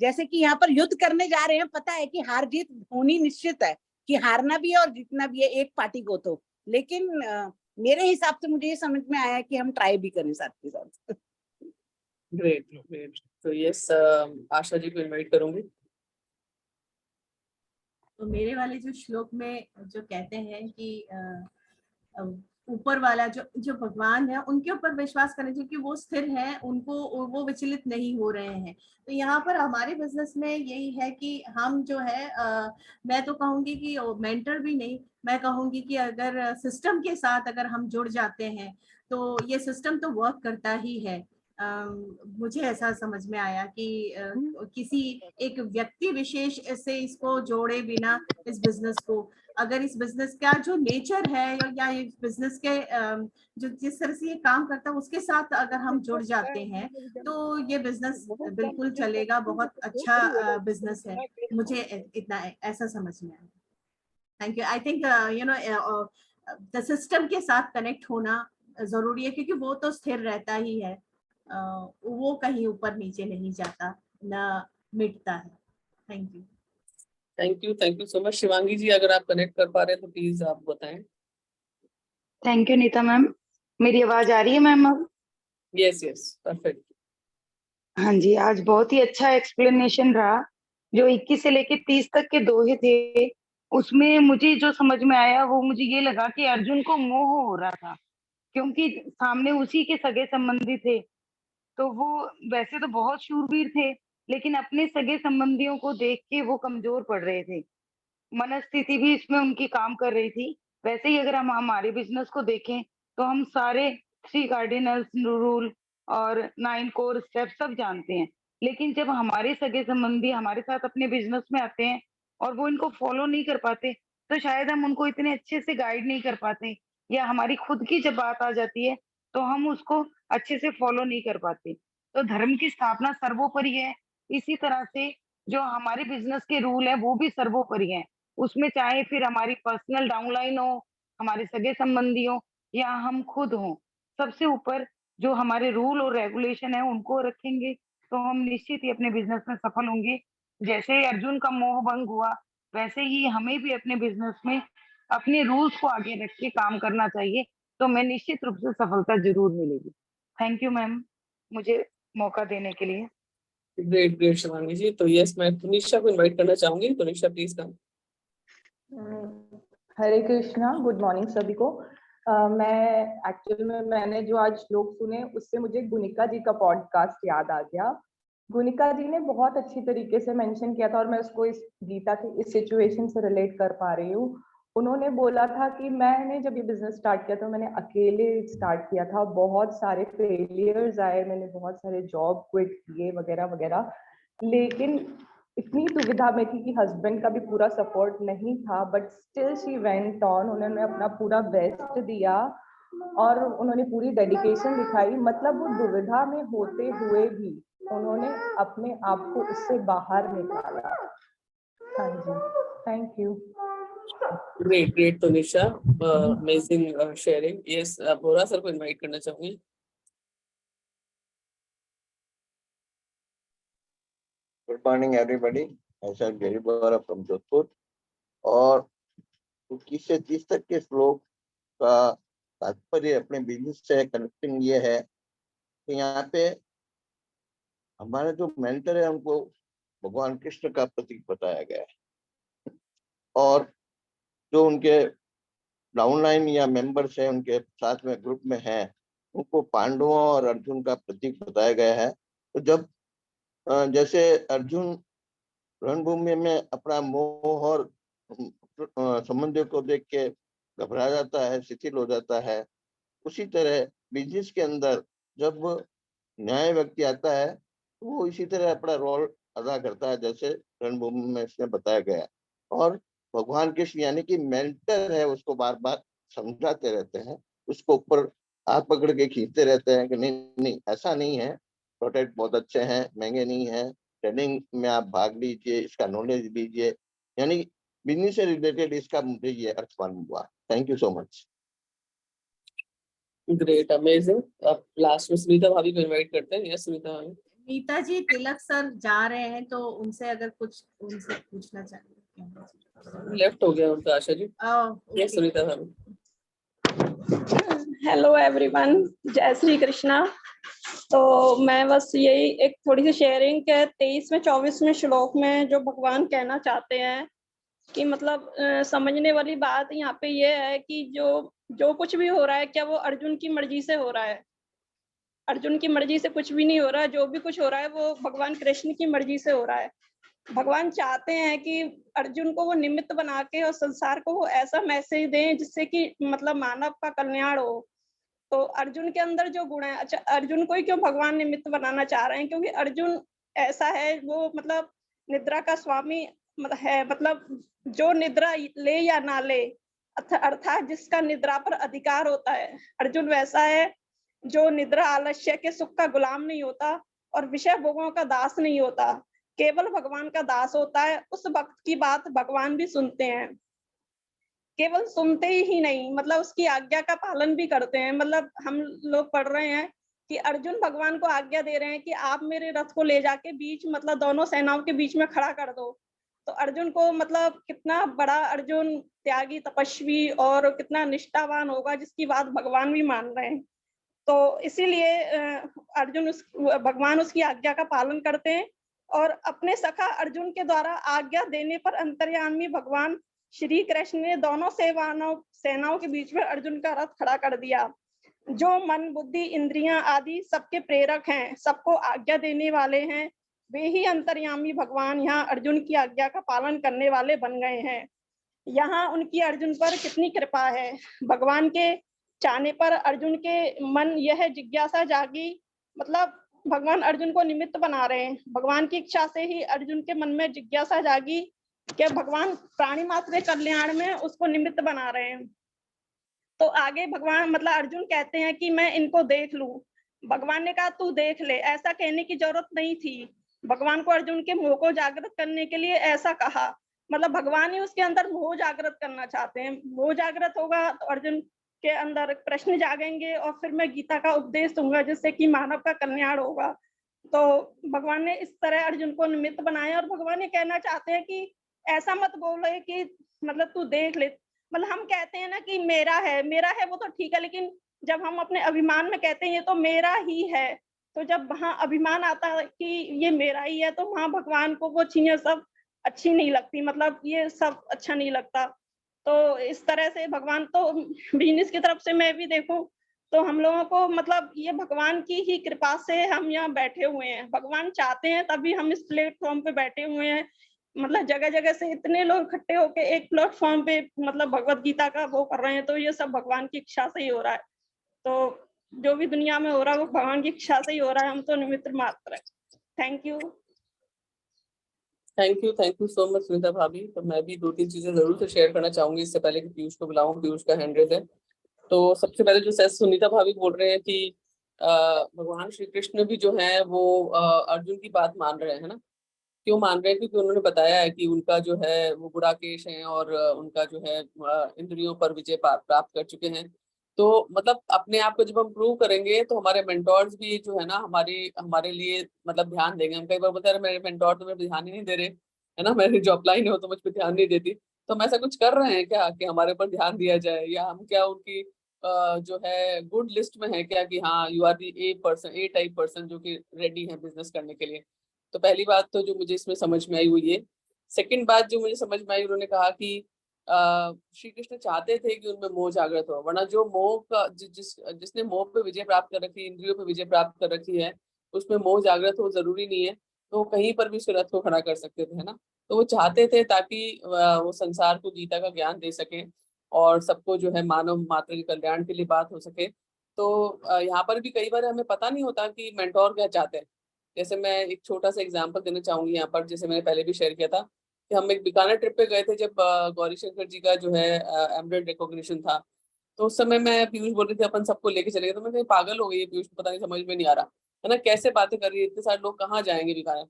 जैसे कि यहाँ पर युद्ध करने जा रहे हैं, पता है कि हार जीत होनी निश्चित है, कि हारना भी है और जीतना भी है एक पार्टी को तो, लेकिन मेरे हिसाब से मुझे ये समझ में आया कि हम ट्राई भी करें साथ के साथ। ग्रेट। तो यस, आशा जी को इनवाइट करूंगी। तो मेरे वाले जो श्लोक में जो कहते हैं कि ऊपर वाला जो भगवान है उनके ऊपर विश्वास करना चाहिए कि वो स्थिर है, उनको वो विचलित नहीं हो रहे हैं। तो यहाँ पर हमारे बिजनेस में यही है कि हम जो है मैं तो कहूंगी कि मेंटर भी नहीं, मैं कहूंगी कि अगर सिस्टम के साथ अगर हम जुड़ जाते हैं तो ये सिस्टम तो वर्क करता ही है। मुझे ऐसा समझ में आया कि किसी एक व्यक्ति विशेष से इसको जोड़े बिना इस बिजनेस को, अगर इस बिजनेस का जो नेचर है या इस बिजनेस के जो जिस तरह से ये काम करता है उसके साथ अगर हम जुड़ जाते हैं तो ये बिजनेस बिल्कुल चलेगा, बहुत अच्छा बिजनेस है। मुझे इतना ऐसा समझ में आया। Thank you. I think the system के साथ कनेक्ट होना जरूरी है, क्योंकि वो तो स्थिर रहता ही है, वो कहीं ऊपर नीचे नहीं जाता, ना मिटता है। Thank you so much. Shivangi ji, अगर आप कनेक्ट कर पा रहे हैं तो प्लीज आप बताएं। Thank you Neeta ma'am. मेरी आवाज आ रही है मैम अब? Yes perfect. हाँ जी, आज बहुत ही अच्छा एक्सप्लेनेशन रहा। जो 21 से लेके 30 तक के दोहे थे, उसमें मुझे जो समझ में आया वो मुझे ये लगा कि अर्जुन को मोह हो रहा था, क्योंकि सामने उसी के सगे संबंधी थे। तो वो वैसे तो बहुत शूरवीर थे, लेकिन अपने सगे संबंधियों को देख के वो कमजोर पड़ रहे थे। मनस्थिति भी इसमें उनकी काम कर रही थी। वैसे ही अगर हम हमारे बिजनेस को देखें तो हम सारे 3 कार्डिनल्स रूल और 9 कोर स्टेप सब जानते हैं, लेकिन जब हमारे सगे संबंधी हमारे साथ अपने बिजनेस में आते हैं और वो इनको फॉलो नहीं कर पाते, तो शायद हम उनको इतने अच्छे से गाइड नहीं कर पाते, या हमारी खुद की जब बात आ जाती है तो हम उसको अच्छे से फॉलो नहीं कर पाते। तो धर्म की स्थापना सर्वोपरि है। इसी तरह से जो हमारे बिजनेस के रूल है वो भी सर्वोपरि है। उसमें चाहे फिर हमारी पर्सनल डाउनलाइन हो, हमारे सगे संबंधी हो, या हम खुद हो, सबसे ऊपर जो हमारे रूल और रेगुलेशन है उनको रखेंगे तो हम निश्चित ही अपने बिजनेस में सफल होंगे। जैसे अर्जुन का मोह भंग हुआ, वैसे ही हमें भी अपने बिजनेस में अपने रूल्स को आगे रख के काम करना चाहिए, तो मैं निश्चित रूप से सफलता जरूर मिलेगी। थैंक यू मैम, मुझे मौका देने के लिए। ग्रेट शिवांगी जी। तो यस, मैं तुनिशा को इनवाइट करना चाहूंगी। Tunisha please come. Hare Krishna, good morning सभी को। मैंने जो आज श्लोक सुने उससे मुझे गुनिका जी का पॉडकास्ट याद आ गया। गुनिका जी ने बहुत अच्छी तरीके से मेंशन किया था और मैं उसको इस गीता की इस सिचुएशन से रिलेट कर पा रही हूँ। उन्होंने बोला था कि मैंने जब ये बिजनेस स्टार्ट किया था मैंने अकेले स्टार्ट किया था, बहुत सारे फेलियर्स आए, मैंने बहुत सारे जॉब क्विट किए वगैरह वगैरह, लेकिन इतनी दुविधा में थी कि हस्बैंड का भी पूरा सपोर्ट नहीं था, but still she went on. उन्होंने अपना पूरा बेस्ट दिया और उन्होंने पूरी डेडिकेशन दिखाई, मतलब वो दुविधा में होते हुए भी उन्होंने अपने आप को उससे बाहर निकाला। हाँ जी, thank you. Great Tanisha, amazing sharing. Yes, Bora sir को इनवाइट करना चाहूंगी. Good morning everybody. I sir Giri Bora from Jodhpur. और 21 से 30 तक के श्लोक का तात्पर्य अपने बिजनेस से कनेक्टिंग ये है कि यहाँ पे हमारे जो मेंटर है उनको भगवान कृष्ण का प्रतीक बताया गया है, और जो उनके डाउनलाइन या मेंबर्स है उनके साथ में ग्रुप में है उनको पांडवों और अर्जुन का प्रतीक बताया गया है. तो जब जैसे अर्जुन रणभूमि में अपना मोह और संबंधियों को देख के घबरा जाता है, शिथिल हो जाता है, उसी तरह बिजनेस के अंदर जब न्याय व्यक्ति आता है तो वो इसी तरह अपना रोल अदा करता है जैसे रणभूमि में इसमें बताया गया. और भगवान कृष्ण यानी कि मेंटर है उसको बार बार समझाते रहते हैं, उसको ऊपर हाथ पकड़ के खींचते रहते हैं कि नहीं ऐसा नहीं है, प्रोडक्ट बहुत अच्छे हैं, महंगे नहीं है, ट्रेनिंग में आप भाग लीजिए, इसका नॉलेज लीजिए. यानी बिजनेस से रिलेटेड इसका मुझे ये अर्थ मालूम हुआ. Thank you so much. Great, amazing. अब लास्ट में सुनीता भाभी को इनवाइट करते हैं. यस सुनीता भाभी. नीता जी, तिलक सर जा रहे हैं तो उनसे अगर कुछ उनसे पूछना चाहेंगे. लेफ्ट हो गया उनका आशा जी. यस सुनीता भाभी. हेलो एवरीवन, जय श्री कृष्णा. तो मैं बस यही एक थोड़ी सी शेयरिंग के 23वें 24वें श्लोक में जो भगवान कहना चाहते हैं कि मतलब समझने वाली बात यहाँ पे ये है कि जो कुछ भी हो रहा है क्या वो अर्जुन की मर्जी से हो रहा है? अर्जुन की मर्जी से कुछ भी नहीं हो रहा है. जो भी कुछ हो रहा है वो भगवान कृष्ण की मर्जी से हो रहा है. भगवान चाहते हैं कि अर्जुन को वो निमित्त बना के और संसार को वो ऐसा मैसेज दें जिससे कि मतलब मानव का कल्याण हो. तो अर्जुन के अंदर जो गुण है, अच्छा अर्जुन को ही क्यों भगवान निमित्त बनाना चाह रहे हैं? क्योंकि अर्जुन ऐसा है, वो मतलब निद्रा का स्वामी है. मतलब जो निद्रा ले या ना ले, अर्थात जिसका निद्रा पर अधिकार होता है, अर्जुन वैसा है जो निद्रा आलस्य के सुख का गुलाम नहीं होता और विषय भोगों का दास नहीं होता, केवल भगवान का दास होता है. उस वक्त की बात भगवान भी सुनते हैं. केवल सुनते ही नहीं, मतलब उसकी आज्ञा का पालन भी करते हैं. मतलब हम लोग पढ़ रहे हैं कि अर्जुन भगवान को आज्ञा दे रहे हैं कि आप मेरे रथ को ले जाके बीच मतलब दोनों सेनाओं के बीच में खड़ा कर दो. तो अर्जुन को मतलब कितना बड़ा अर्जुन त्यागी तपस्वी और कितना निष्ठावान होगा जिसकी बात भगवान भी मान रहे हैं. तो इसीलिए भगवान उसकी आज्ञा का पालन करते हैं. और अपने सखा अर्जुन के द्वारा आज्ञा देने पर अंतर्यामी भगवान श्री कृष्ण ने दोनों सेनाओं के बीच में अर्जुन का रथ खड़ा कर दिया. जो मन बुद्धि इंद्रियां आदि सबके प्रेरक हैं, सबको आज्ञा देने वाले हैं, वे ही अंतर्यामी भगवान यहाँ अर्जुन की आज्ञा का पालन करने वाले बन गए हैं. यहाँ उनकी अर्जुन पर कितनी कृपा है. भगवान के चाहने पर अर्जुन के मन यह जिज्ञासा जागी, मतलब भगवान अर्जुन को निमित्त बना रहे हैं. भगवान की इच्छा से ही अर्जुन के मन में जिज्ञासा जागी कि भगवान प्राणी मात्र कल्याण में उसको निमित्त बना रहे हैं. तो आगे भगवान मतलब अर्जुन कहते हैं कि मैं इनको देख लूं. भगवान ने कहा तू देख ले. ऐसा कहने की जरूरत नहीं थी. भगवान को अर्जुन के मोह को जागृत करने के लिए ऐसा कहा. मतलब भगवान ही उसके अंदर मोह जागृत करना चाहते हैं. मोह जागृत होगा तो अर्जुन के अंदर प्रश्न जागेंगे और फिर मैं गीता का उपदेश दूंगा जिससे कि मानव का कल्याण होगा. तो भगवान ने इस तरह अर्जुन को निमित्त बनाया. और भगवान ये कहना चाहते हैं कि ऐसा मत बोले कि मतलब तू देख ले. मतलब हम कहते हैं ना कि मेरा है वो तो ठीक है, लेकिन जब हम अपने अभिमान में कहते हैं ये तो मेरा ही है, तो जब वहाँ अभिमान आता है कि ये मेरा ही है, तो वहाँ भगवान को वो चीजें सब अच्छी नहीं लगती. मतलब ये सब अच्छा नहीं लगता. तो इस तरह से भगवान तो बिजनेस की तरफ से मैं भी देखूं तो हम लोगों को मतलब ये भगवान की ही कृपा से हम यहाँ बैठे हुए हैं. भगवान चाहते हैं तभी हम इस प्लेटफॉर्म पे बैठे हुए हैं. मतलब जगह जगह से इतने लोग इकट्ठे होके एक प्लेटफॉर्म पे मतलब भगवत गीता का वो कर रहे हैं. तो ये सब भगवान की इच्छा से ही हो रहा है. तो जो भी दुनिया में हो रहा है वो भगवान की इच्छा से ही हो रहा है. हम तो निमित्त मात्र है. Thank you. Thank you so much Sunita भाभी. तो मैं भी 2-3 चीजें जरूर से शेयर करना चाहूंगी इससे पहले कि पीयूष को बुलाऊं. पीयूष का हैंड रेज है. तो सबसे पहले जो सुनीता भाभी बोल रहे हैं कि भगवान श्री कृष्ण भी जो है वो अर्जुन की बात मान रहे हैं ना. क्यों मान रहे हैं, क्योंकि उन्होंने बताया है कि उनका जो है वो गुड़ाकेश है और उनका जो है इंद्रियों पर विजय प्राप्त कर चुके हैं। तो मतलब अपने आप को जब हम प्रूव करेंगे तो हमारे मेंटोर्स भी जो है ना हमारे लिए मतलब ध्यान देंगे। हम कई बार बोलते हैं मेरे मेंटोर तो मेरे पे ध्यान ही नहीं दे रहे, है ना, मेरी जो अपलाइन है तो मुझ पर ध्यान नहीं देती। तो हम ऐसा कुछ कर रहे हैं क्या कि हमारे पर ध्यान दिया जाए, या हम क्या उनकी जो है गुड लिस्ट में है क्या कि हाँ you are the A type person जो कि रेडी है बिजनेस करने के लिए। तो पहली बात तो जो मुझे इसमें समझ में आई वो ये। सेकंड बात जो मुझे समझ में आई, उन्होंने कहा कि श्री कृष्ण चाहते थे कि उनमें मोह जागृत हो, वरना जो मोह का जिसने मोह पे विजय प्राप्त कर रखी है, इंद्रियों पे विजय प्राप्त कर रखी है, उसमें मोह जागृत हो जरूरी नहीं है, तो वो कहीं पर भी उस रथ को खड़ा कर सकते थे, है ना। तो वो चाहते थे ताकि वो संसार को गीता का ज्ञान दे सके और सबको जो है मानव मात्र के कल्याण के लिए बात हो सके। तो यहाँ पर भी कई बार हमें पता नहीं होता कि मेंटोर क्या चाहते हैं। जैसे मैं एक छोटा सा एग्जांपल देना चाहूंगी यहाँ पर, जैसे मैंने पहले भी शेयर किया था कि हम एक बीकानेर ट्रिप पे गए थे जब गौरी शंकर जी का जो है एमरेट रिकॉग्निशन था। तो उस समय मैं पीयूष बोल रही थी अपन सबको लेके चले गए, तो मैं कहीं पागल हो गई है पीयूष, पता नहीं समझ में नहीं आ रहा है ना, कैसे बातें कर रही है, इतने सारे लोग कहाँ जाएंगे बीकानेर।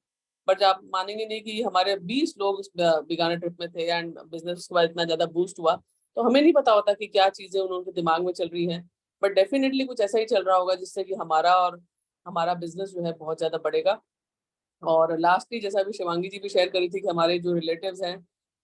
बट आप मानेंगे नहीं कि हमारे 20 लोग उस बीकानेर ट्रिप में थे एंड बिजनेस के बाद इतना ज्यादा बूस्ट हुआ। तो हमें नहीं पता होता कि क्या चीजें उनके दिमाग में चल रही है, बट डेफिनेटली कुछ ऐसा ही चल रहा होगा जिससे कि हमारा बिजनेस जो है बहुत ज्यादा बढ़ेगा। और लास्टली जैसा अभी शिवांगी जी भी शेयर करी थी कि हमारे जो रिलेटिव्स हैं,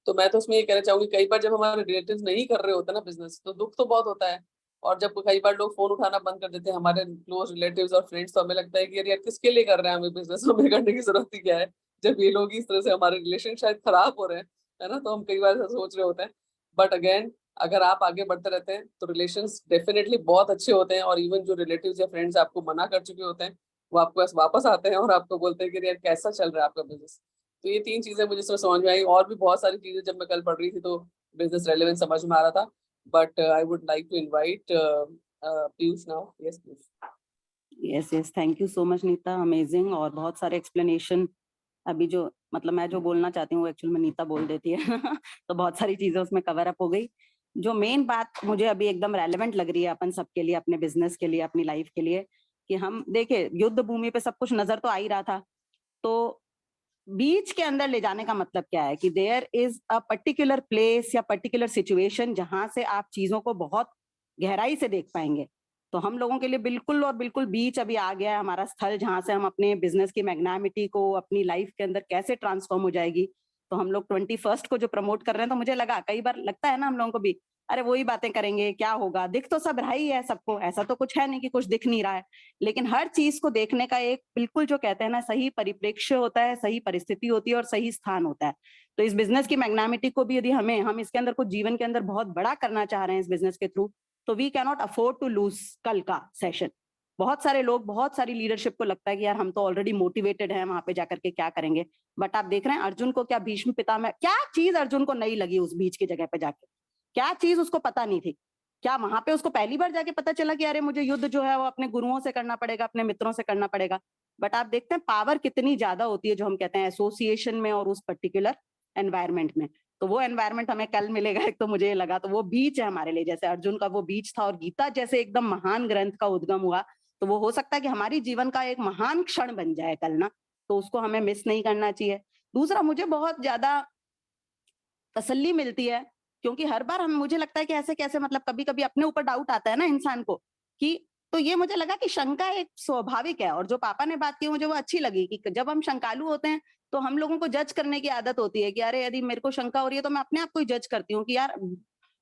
तो मैं तो उसमें ये कहना चाहूंगी कई बार जब हमारे रिलेटिव्स नहीं कर रहे होते ना बिजनेस, तो दुख तो बहुत होता है। और जब कई बार लोग फोन उठाना बंद कर देते हैं हमारे क्लोज रिलेटिव्स और फ्रेंड्स, तो हमें लगता है कि यार किसके लिए कर रहे हैं हमें बिजनेस, हमें करने की जरूरत ही क्या है जब ये लोग इस तरह से हमारे रिलेशन शायद खराब हो रहे हैं, है ना। तो हम कई बार ऐसा सोच रहे होते हैं, बट अगेन अगर आप आगे बढ़ते रहते हैं तो रिलेशंस डेफिनेटली बहुत अच्छे होते हैं। और इवन जो रिलेटिव्स या फ्रेंड्स आपको मना कर चुके होते हैं वो आपके पास वापस आते हैं और आपको बोलते हैं कि यार कैसा चल रहा है आपका बिजनेस। तो ये 3 चीजें मुझे इसमें समझ में आई, और भी बहुत सारी चीजें जब मैं कल पढ़ रही थी तो बिजनेस रेलेवेंस समझ में आ रहा था। But I would like to invite Piyush now. Yes Piyush. Yes thank you so much Neeta, amazing. और बहुत सारे एक्सप्लेनेशन अभी जो मतलब मैं जो बोलना चाहती हूँ एक्चुअली में नीता बोल देती है तो बहुत सारी चीजें उसमें कवर अप हो गई। जो मेन बात मुझे अभी एकदम रेलेवेंट लग रही है अपन सबके लिए, अपने बिजनेस के लिए, अपनी लाइफ के लिए, कि हम देखे युद्ध भूमि पे सब कुछ नजर तो आ ही रहा था, तो बीच के अंदर ले जाने का मतलब क्या है कि there is a particular place या पर्टिकुलर सिचुएशन जहां से आप चीजों को बहुत गहराई से देख पाएंगे। तो हम लोगों के लिए बिल्कुल और बिल्कुल बीच अभी आ गया है हमारा स्थल, जहां से हम अपने बिजनेस की मैग्नामिटी को अपनी लाइफ के अंदर कैसे ट्रांसफॉर्म हो जाएगी। तो हम लोग 21st को जो प्रमोट कर रहे हैं, तो मुझे लगा कई बार लगता है ना हम लोगों को भी, अरे वही बातें करेंगे क्या होगा, दिख तो सब रहा ही है सबको, ऐसा तो कुछ है नहीं कि कुछ दिख नहीं रहा है। लेकिन हर चीज को देखने का एक बिल्कुल जो कहते हैं ना सही परिप्रेक्ष्य होता है, सही परिस्थिति होती है और सही स्थान होता है। तो इस बिजनेस की मैग्नामिटी को भी यदि हम इसके अंदर कुछ जीवन के अंदर बहुत बड़ा करना चाह रहे हैं इस बिजनेस के थ्रू, तो we can not afford to lose कल का सेशन। बहुत सारे लोग, बहुत सारी लीडरशिप को लगता है कि यार हम तो ऑलरेडी मोटिवेटेड हैं, वहां पे जाकर के क्या करेंगे। बट आप देख रहे हैं अर्जुन को क्या भीष्म पितामह, क्या चीज अर्जुन को नहीं लगी उस बीच की जगह पे जाके, क्या चीज उसको पता नहीं थी। क्या वहां पे उसको पहली बार जाके पता चला कि अरे मुझे युद्ध जो है वो अपने गुरुओं से करना पड़ेगा, अपने मित्रों से करना पड़ेगा। बट आप देखते हैं पावर कितनी ज्यादा होती है जो हम कहते हैं एसोसिएशन में और उस पर्टिकुलर एनवायरमेंट में। तो वो एनवायरमेंट हमें कल मिलेगा एक, तो मुझे लगा तो वो बीच है हमारे लिए, जैसे अर्जुन का वो बीच था और गीता जैसे एकदम महान ग्रंथ का उद्गम हुआ, तो वो हो सकता है कि हमारी जीवन का एक महान क्षण बन जाए कल ना, तो उसको हमें मिस नहीं करना चाहिए। दूसरा, मुझे बहुत ज्यादा तसल्ली मिलती है क्योंकि हर बार मुझे लगता है कि ऐसे कैसे, मतलब कभी कभी अपने ऊपर डाउट आता है ना इंसान को कि, तो ये मुझे लगा कि शंका एक स्वाभाविक है। और जो पापा ने बात की मुझे वो अच्छी लगी कि जब हम शंकालु होते हैं तो हम लोगों को जज करने की आदत होती है कि अरे यदि मेरे को शंका हो रही है तो मैं अपने आप को ही जज करती हूँ कि यार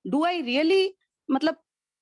डू आई रियली, मतलब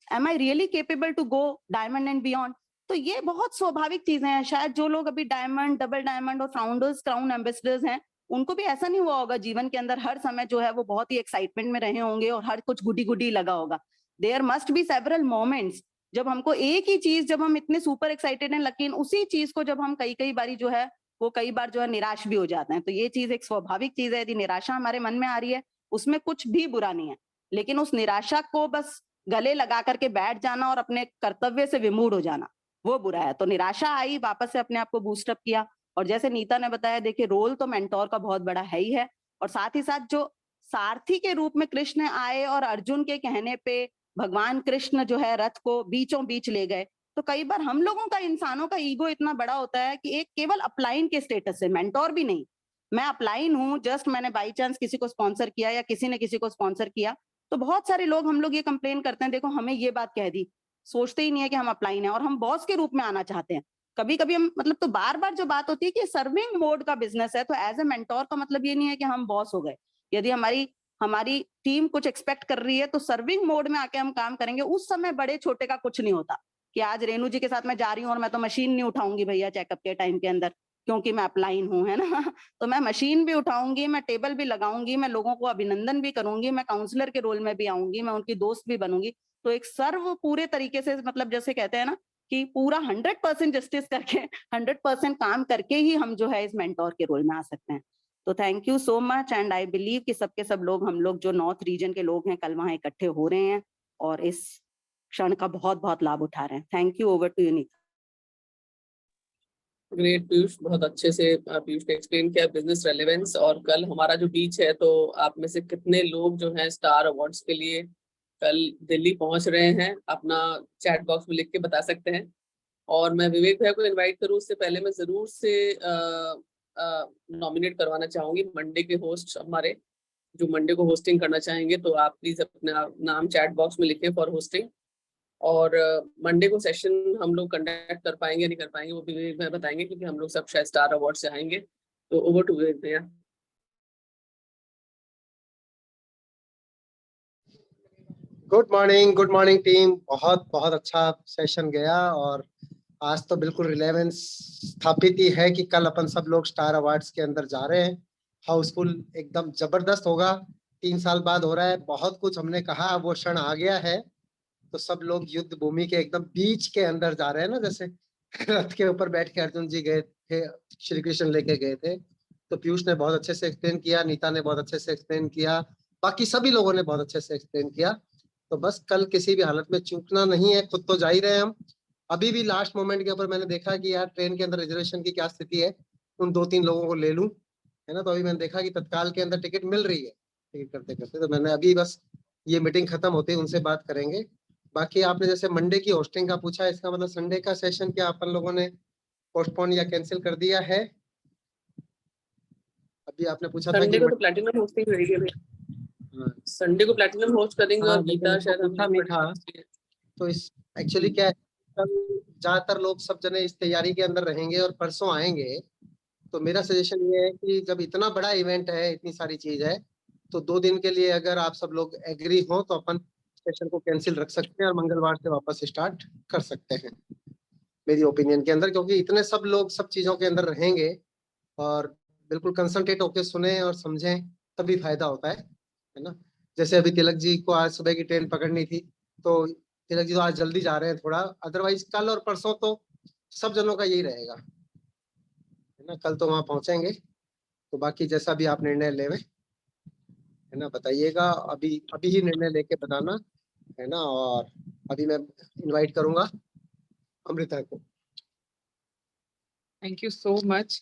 am I really capable to go diamond and beyond. तो ये बहुत स्वाभाविक चीजें हैं। शायद जो लोग अभी डायमंड, डबल डायमंड और फाउंडर्स, क्राउन एम्बेसडर्स हैं, उनको भी ऐसा नहीं हुआ होगा जीवन के अंदर हर समय जो है वो बहुत ही एक्साइटमेंट में रहे होंगे और हर कुछ गुडी गुडी लगा होगा। There must be several moments जब हमको एक ही चीज, जब हम इतने सुपर एक्साइटेड हैं, लेकिन उसी चीज को जब हम कई बारी जो है वो कई बार जो है निराश भी हो जाते हैं। तो ये चीज एक स्वाभाविक चीज है। यदि निराशा हमारे मन में आ रही है उसमें कुछ भी बुरा नहीं है, लेकिन उस निराशा को बस गले लगा करके बैठ जाना और अपने कर्तव्य से विमूढ़ हो जाना वो बुरा है। तो निराशा आई, वापस से अपने आप को बूस्टअप किया। और जैसे नीता ने बताया, देखिए रोल तो मेंटोर का बहुत बड़ा है ही है, और साथ ही साथ जो सारथी के रूप में कृष्ण आए और अर्जुन के कहने पे भगवान कृष्ण जो है रथ को बीचों बीच ले गए। तो कई बार हम लोगों का, इंसानों का ईगो इतना बड़ा होता है कि एक केवल अपलाइन के स्टेटस से, मेंटोर भी नहीं, मैं अपलाइन हूँ, जस्ट मैंने बाई चांस किसी को स्पॉन्सर किया या किसी ने किसी को स्पॉन्सर किया, तो बहुत सारे लोग हम लोग ये कंप्लेन करते हैं, देखो हमें ये बात कह दी, सोचते ही नहीं है कि हम अपलाइन है और हम बॉस के रूप में आना चाहते हैं। कभी कभी हम मतलब, तो बार बार जो बात होती है कि सर्विंग मोड का बिजनेस है, तो एज ए मेंटोर का मतलब ये नहीं है कि हम बॉस हो गए। यदि हमारी टीम कुछ एक्सपेक्ट कर रही है तो सर्विंग मोड में आके हम काम करेंगे। उस समय बड़े छोटे का कुछ नहीं होता कि आज रेणु जी के साथ मैं जा रही हूँ और मैं तो मशीन नहीं उठाऊंगी भैया चेकअप के टाइम के अंदर, क्योंकि मैं अपलाइन हूँ, है ना। तो मैं मशीन भी उठाऊंगी, मैं टेबल भी लगाऊंगी, मैं लोगों को अभिनंदन भी करूंगी, मैं काउंसलर के रोल में भी आऊंगी, मैं उनकी दोस्त भी बनूंगी। तो एक सर्व पूरे तरीके से, मतलब जैसे कहते हैं ना कि पूरा 100% जस्टिस करके 100% काम करके ही हम जो है इस मेंटोर के रोल में आ सकते हैं। तो thank you so much and I believe कि सबके सब लोग, हम लोग जो नॉर्थ रीजन के लोग हैं, कल वहां इकट्ठे हो रहे हैं और इस क्षण का बहुत बहुत लाभ उठा रहे हैं। Thank you, over to you Neeta. Great Piyush, बहुत अच्छे से पीयूष ने एक्सप्लेन किया बिजनेस रेलेवेंस। और कल हमारा जो बीच है, तो आप में से कितने लोग जो हैं स्टार अवार्ड्स के लिए कल दिल्ली पहुंच रहे हैं, अपना चैट बॉक्स में लिख के बता सकते हैं। और मैं विवेक भैया को इनवाइट करूं उससे पहले मैं जरूर से नॉमिनेट करवाना चाहूंगी मंडे के होस्ट हमारे, जो मंडे को होस्टिंग करना चाहेंगे, तो आप प्लीज अपना नाम चैट बॉक्स में लिखें फॉर होस्टिंग। और मंडे को सेशन हम लोग कंडक्ट कर पाएंगे नहीं कर पाएंगे वो विवेक भैया बताएंगे, क्योंकि हम लोग सब शायद स्टार अवार्ड से आएंगे। तो ओवर टू विवेक भैया। Good morning team. बहुत बहुत अच्छा सेशन गया और आज तो बिल्कुल रिलेवेंस स्थापित ही है कि कल अपन सब लोग स्टार अवार्ड्स के अंदर जा रहे हैं। हाउसफुल एकदम जबरदस्त होगा, 3 साल बाद हो रहा है। बहुत कुछ हमने कहा, वो क्षण आ गया है। तो सब लोग युद्ध भूमि के एकदम बीच के अंदर जा रहे हैं ना, जैसे रथ के ऊपर बैठ के अर्जुन जी गए थे, श्री कृष्ण लेके गए थे। तो पीयूष ने बहुत अच्छे से एक्सप्लेन किया, नीता ने बहुत अच्छे से एक्सप्लेन किया, बाकी सभी लोगों ने बहुत अच्छे से एक्सप्लेन किया। तो बस कल किसी भी हालत में चूकना नहीं है। खुद तो जा ही रहे हैं हम। अभी भी लास्ट मोमेंट के ऊपर मैंने देखा कि यार ट्रेन के अंदर रिजर्वेशन की क्या स्थिति है, उन 2-3 लोगों को ले लूं, है ना। तो अभी मैंने देखा कि तत्काल के अंदर टिकट मिल रही है, टिकट करते करते। तो मैंने अभी बस ये मीटिंग खत्म होते ही उनसे बात करेंगे। बाकी आपने जैसे मंडे की होस्टिंग का पूछा, इसका मतलब संडे का सेशन क्या अपन लोगों ने पोस्टपोन या कैंसिल कर दिया है? अभी आपने पूछा था संडे कि को तो प्लैटिनम होस्टिंग रहेगी, संडे को प्लैटिनम होस्ट करेंगे। और गीता शायद हम नहीं था। तो इस एक्चुअली क्या है, कल ज्यादातर लोग सब जने इस तैयारी के अंदर रहेंगे और परसों आएंगे। तो मेरा सजेशन ये है कि जब इतना बड़ा इवेंट है, इतनी सारी चीज है, तो 2 दिन के लिए अगर आप सब लोग एग्री हो तो अपन सेशन को कैंसिल रख सकते हैं और मंगलवार से वापस स्टार्ट कर सकते हैं, मेरी ओपिनियन के अंदर। क्योंकि इतने सब लोग सब चीजों के अंदर रहेंगे और बिल्कुल कंसंट्रेट होकर सुने और समझें, तभी फायदा होता है ना। जैसे अभी तिलक जी को आज सुबह की ट्रेन पकड़नी थी, तो तिलक जी तो आज जल्दी जा रहे हैं थोड़ा, अदरवाइज कल और परसों तो सब जनों का यही रहेगा, है ना। कल तो वहां पहुंचेंगे। तो बाकी जैसा भी आप निर्णय लेवे, है ना, बताइएगा। अभी अभी ही निर्णय लेके बताना, है ना। और अभी मैं इनवाइट करूंगा अमृता को। Thank you so much.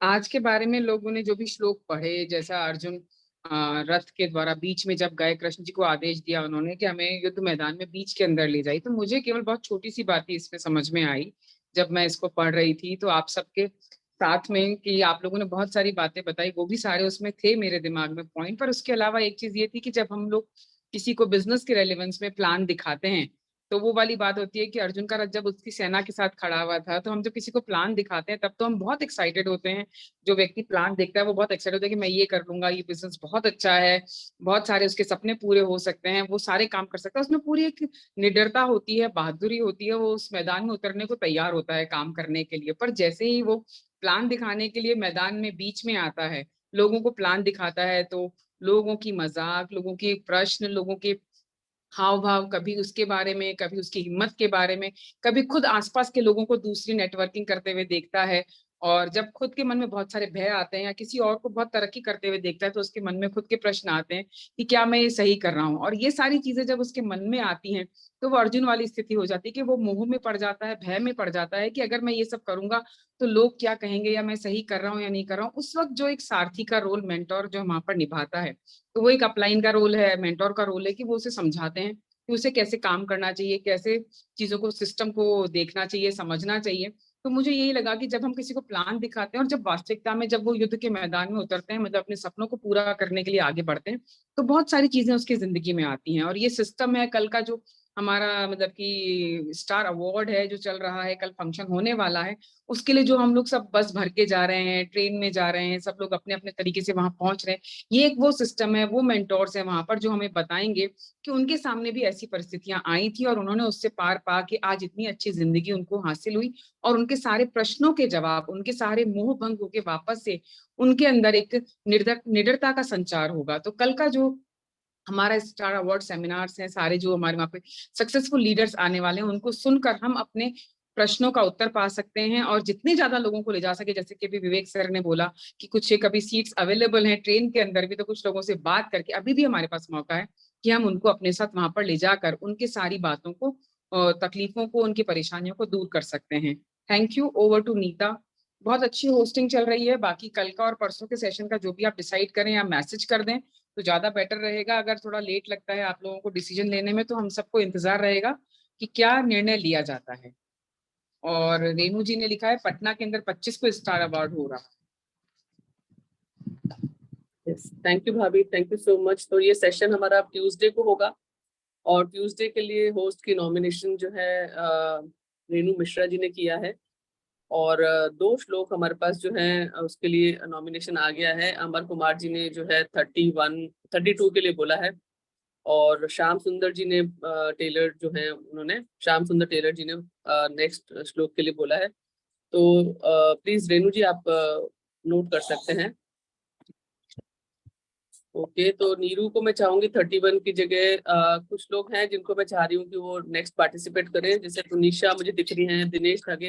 आज के बारे में लोगों ने जो भी श्लोक पढ़े, जैसा अर्जुन रथ के द्वारा बीच में जब गए, कृष्ण जी को आदेश दिया उन्होंने कि हमें युद्ध मैदान में बीच के अंदर ले जाइए, तो मुझे केवल बहुत छोटी सी बात ही इसमें समझ में आई जब मैं इसको पढ़ रही थी। तो आप सबके साथ में कि आप लोगों ने बहुत सारी बातें बताई, वो भी सारे उसमें थे मेरे दिमाग में पॉइंट। पर उसके अलावा एक चीज ये थी कि जब हम लोग किसी को बिजनेस के रेलेवेंस में प्लान दिखाते हैं, तो वो वाली बात होती है कि अर्जुन का रथ जब उसकी सेना के साथ खड़ा हुआ था, तो हम जब किसी को प्लान दिखाते हैं तब तो हम बहुत एक्साइटेड होते हैं। जो व्यक्ति प्लान देखता है वो बहुत एक्साइटेड होता है कि मैं ये कर लूंगा, ये बिजनेस बहुत अच्छा है, बहुत सारे उसके सपने पूरे हो सकते हैं, वो सारे काम कर सकता है। उसमें पूरी एक निडरता होती है, बहादुरी होती है, वो उस मैदान में उतरने को तैयार होता है काम करने के लिए। पर जैसे ही वो प्लान दिखाने के लिए मैदान में बीच में आता है, लोगों को प्लान दिखाता है, तो लोगों की मजाक, लोगों के प्रश्न, लोगों के हाव भाव, कभी उसके बारे में, कभी उसकी हिम्मत के बारे में, कभी खुद आसपास के लोगों को दूसरी नेटवर्किंग करते हुए देखता है। और जब खुद के मन में बहुत सारे भय आते हैं या किसी और को बहुत तरक्की करते हुए देखता है, तो उसके मन में खुद के प्रश्न आते हैं कि क्या मैं ये सही कर रहा हूँ। और ये सारी चीजें जब उसके मन में आती हैं, तो वो अर्जुन वाली स्थिति हो जाती है कि वो मोह में पड़ जाता है, भय में पड़ जाता है कि अगर मैं ये सब करूंगा तो लोग क्या कहेंगे, या मैं सही कर रहा हूँ या नहीं कर रहा हूँ। उस वक्त जो एक सारथी का रोल मेंटोर जो वहां पर निभाता है, तो वो एक अपलाइन का रोल है, मेंटोर का रोल है कि वो उसे समझाते हैं कि उसे कैसे काम करना चाहिए, कैसे चीजों को, सिस्टम को देखना चाहिए, समझना चाहिए। तो मुझे यही लगा कि जब हम किसी को प्लान दिखाते हैं और जब वास्तविकता में जब वो युद्ध के मैदान में उतरते हैं, मतलब अपने सपनों को पूरा करने के लिए आगे बढ़ते हैं, तो बहुत सारी चीजें उसकी जिंदगी में आती हैं। और ये सिस्टम है, कल का जो हमारा मतलब कि स्टार अवार्ड है जो चल रहा है, कल फंक्शन होने वाला है, उसके लिए जो हम लोग सब बस भर के जा रहे हैं, ट्रेन में जा रहे हैं, सब लोग अपने अपने तरीके से वहां पहुंच रहे हैं, ये एक वो सिस्टम है, वो मेंटोर्स है वहां पर जो हमें बताएंगे कि उनके सामने भी ऐसी परिस्थितियां आई थी और उन्होंने उससे पार पा के आज इतनी अच्छी जिंदगी उनको हासिल हुई, और उनके सारे प्रश्नों के जवाब, उनके सारे मोह भंग होके वापस से उनके अंदर एक निडरता का संचार होगा। तो कल का जो हमारा स्टार अवार्ड सेमिनार्स हैं, सारे जो हमारे वहाँ पे सक्सेसफुल लीडर्स आने वाले हैं, उनको सुनकर हम अपने प्रश्नों का उत्तर पा सकते हैं और जितने ज्यादा लोगों को ले जा सके, जैसे कि अभी विवेक सर ने बोला कि कुछ कभी सीट्स अवेलेबल हैं ट्रेन के अंदर भी, तो कुछ लोगों से बात करके अभी भी हमारे पास मौका है कि हम उनको अपने साथ वहां पर ले जाकर उनके सारी बातों को, तकलीफों को, उनकी परेशानियों को दूर कर सकते हैं। Thank you. Over to Neeta. बहुत अच्छी होस्टिंग चल रही है। बाकी कल का और परसों के सेशन का जो भी आप डिसाइड करें या मैसेज कर दें तो ज्यादा बेटर रहेगा। अगर थोड़ा लेट लगता है आप लोगों को डिसीजन लेने में, तो हम सबको इंतजार रहेगा कि क्या निर्णय लिया जाता है। और रेणु जी ने लिखा है पटना के अंदर 25 को स्टार अवार्ड हो रहा है। यस, थैंक यू भाभी, थैंक यू सो मच। तो ये सेशन हमारा ट्यूसडे को होगा और ट्यूसडे के लिए होस्ट की नॉमिनेशन जो है रेणु मिश्रा जी ने किया है, और 2 श्लोक हमारे पास जो है उसके लिए नॉमिनेशन आ गया है। अमर कुमार जी ने जो है 32 के लिए बोला है, और श्याम सुंदर जी ने टेलर जो है उन्होंने, श्याम सुंदर टेलर जी ने नेक्स्ट श्लोक के लिए बोला है। तो प्लीज रेणु जी आप नोट कर सकते हैं। ओके, तो नीरू को मैं चाहूंगी 31 की जगह। कुछ लोग हैं जिनको मैं चाह रही हूँ कि वो नेक्स्ट पार्टिसिपेट करें, जैसे तुनिशा मुझे दिख रही हैं, दिनेश धागे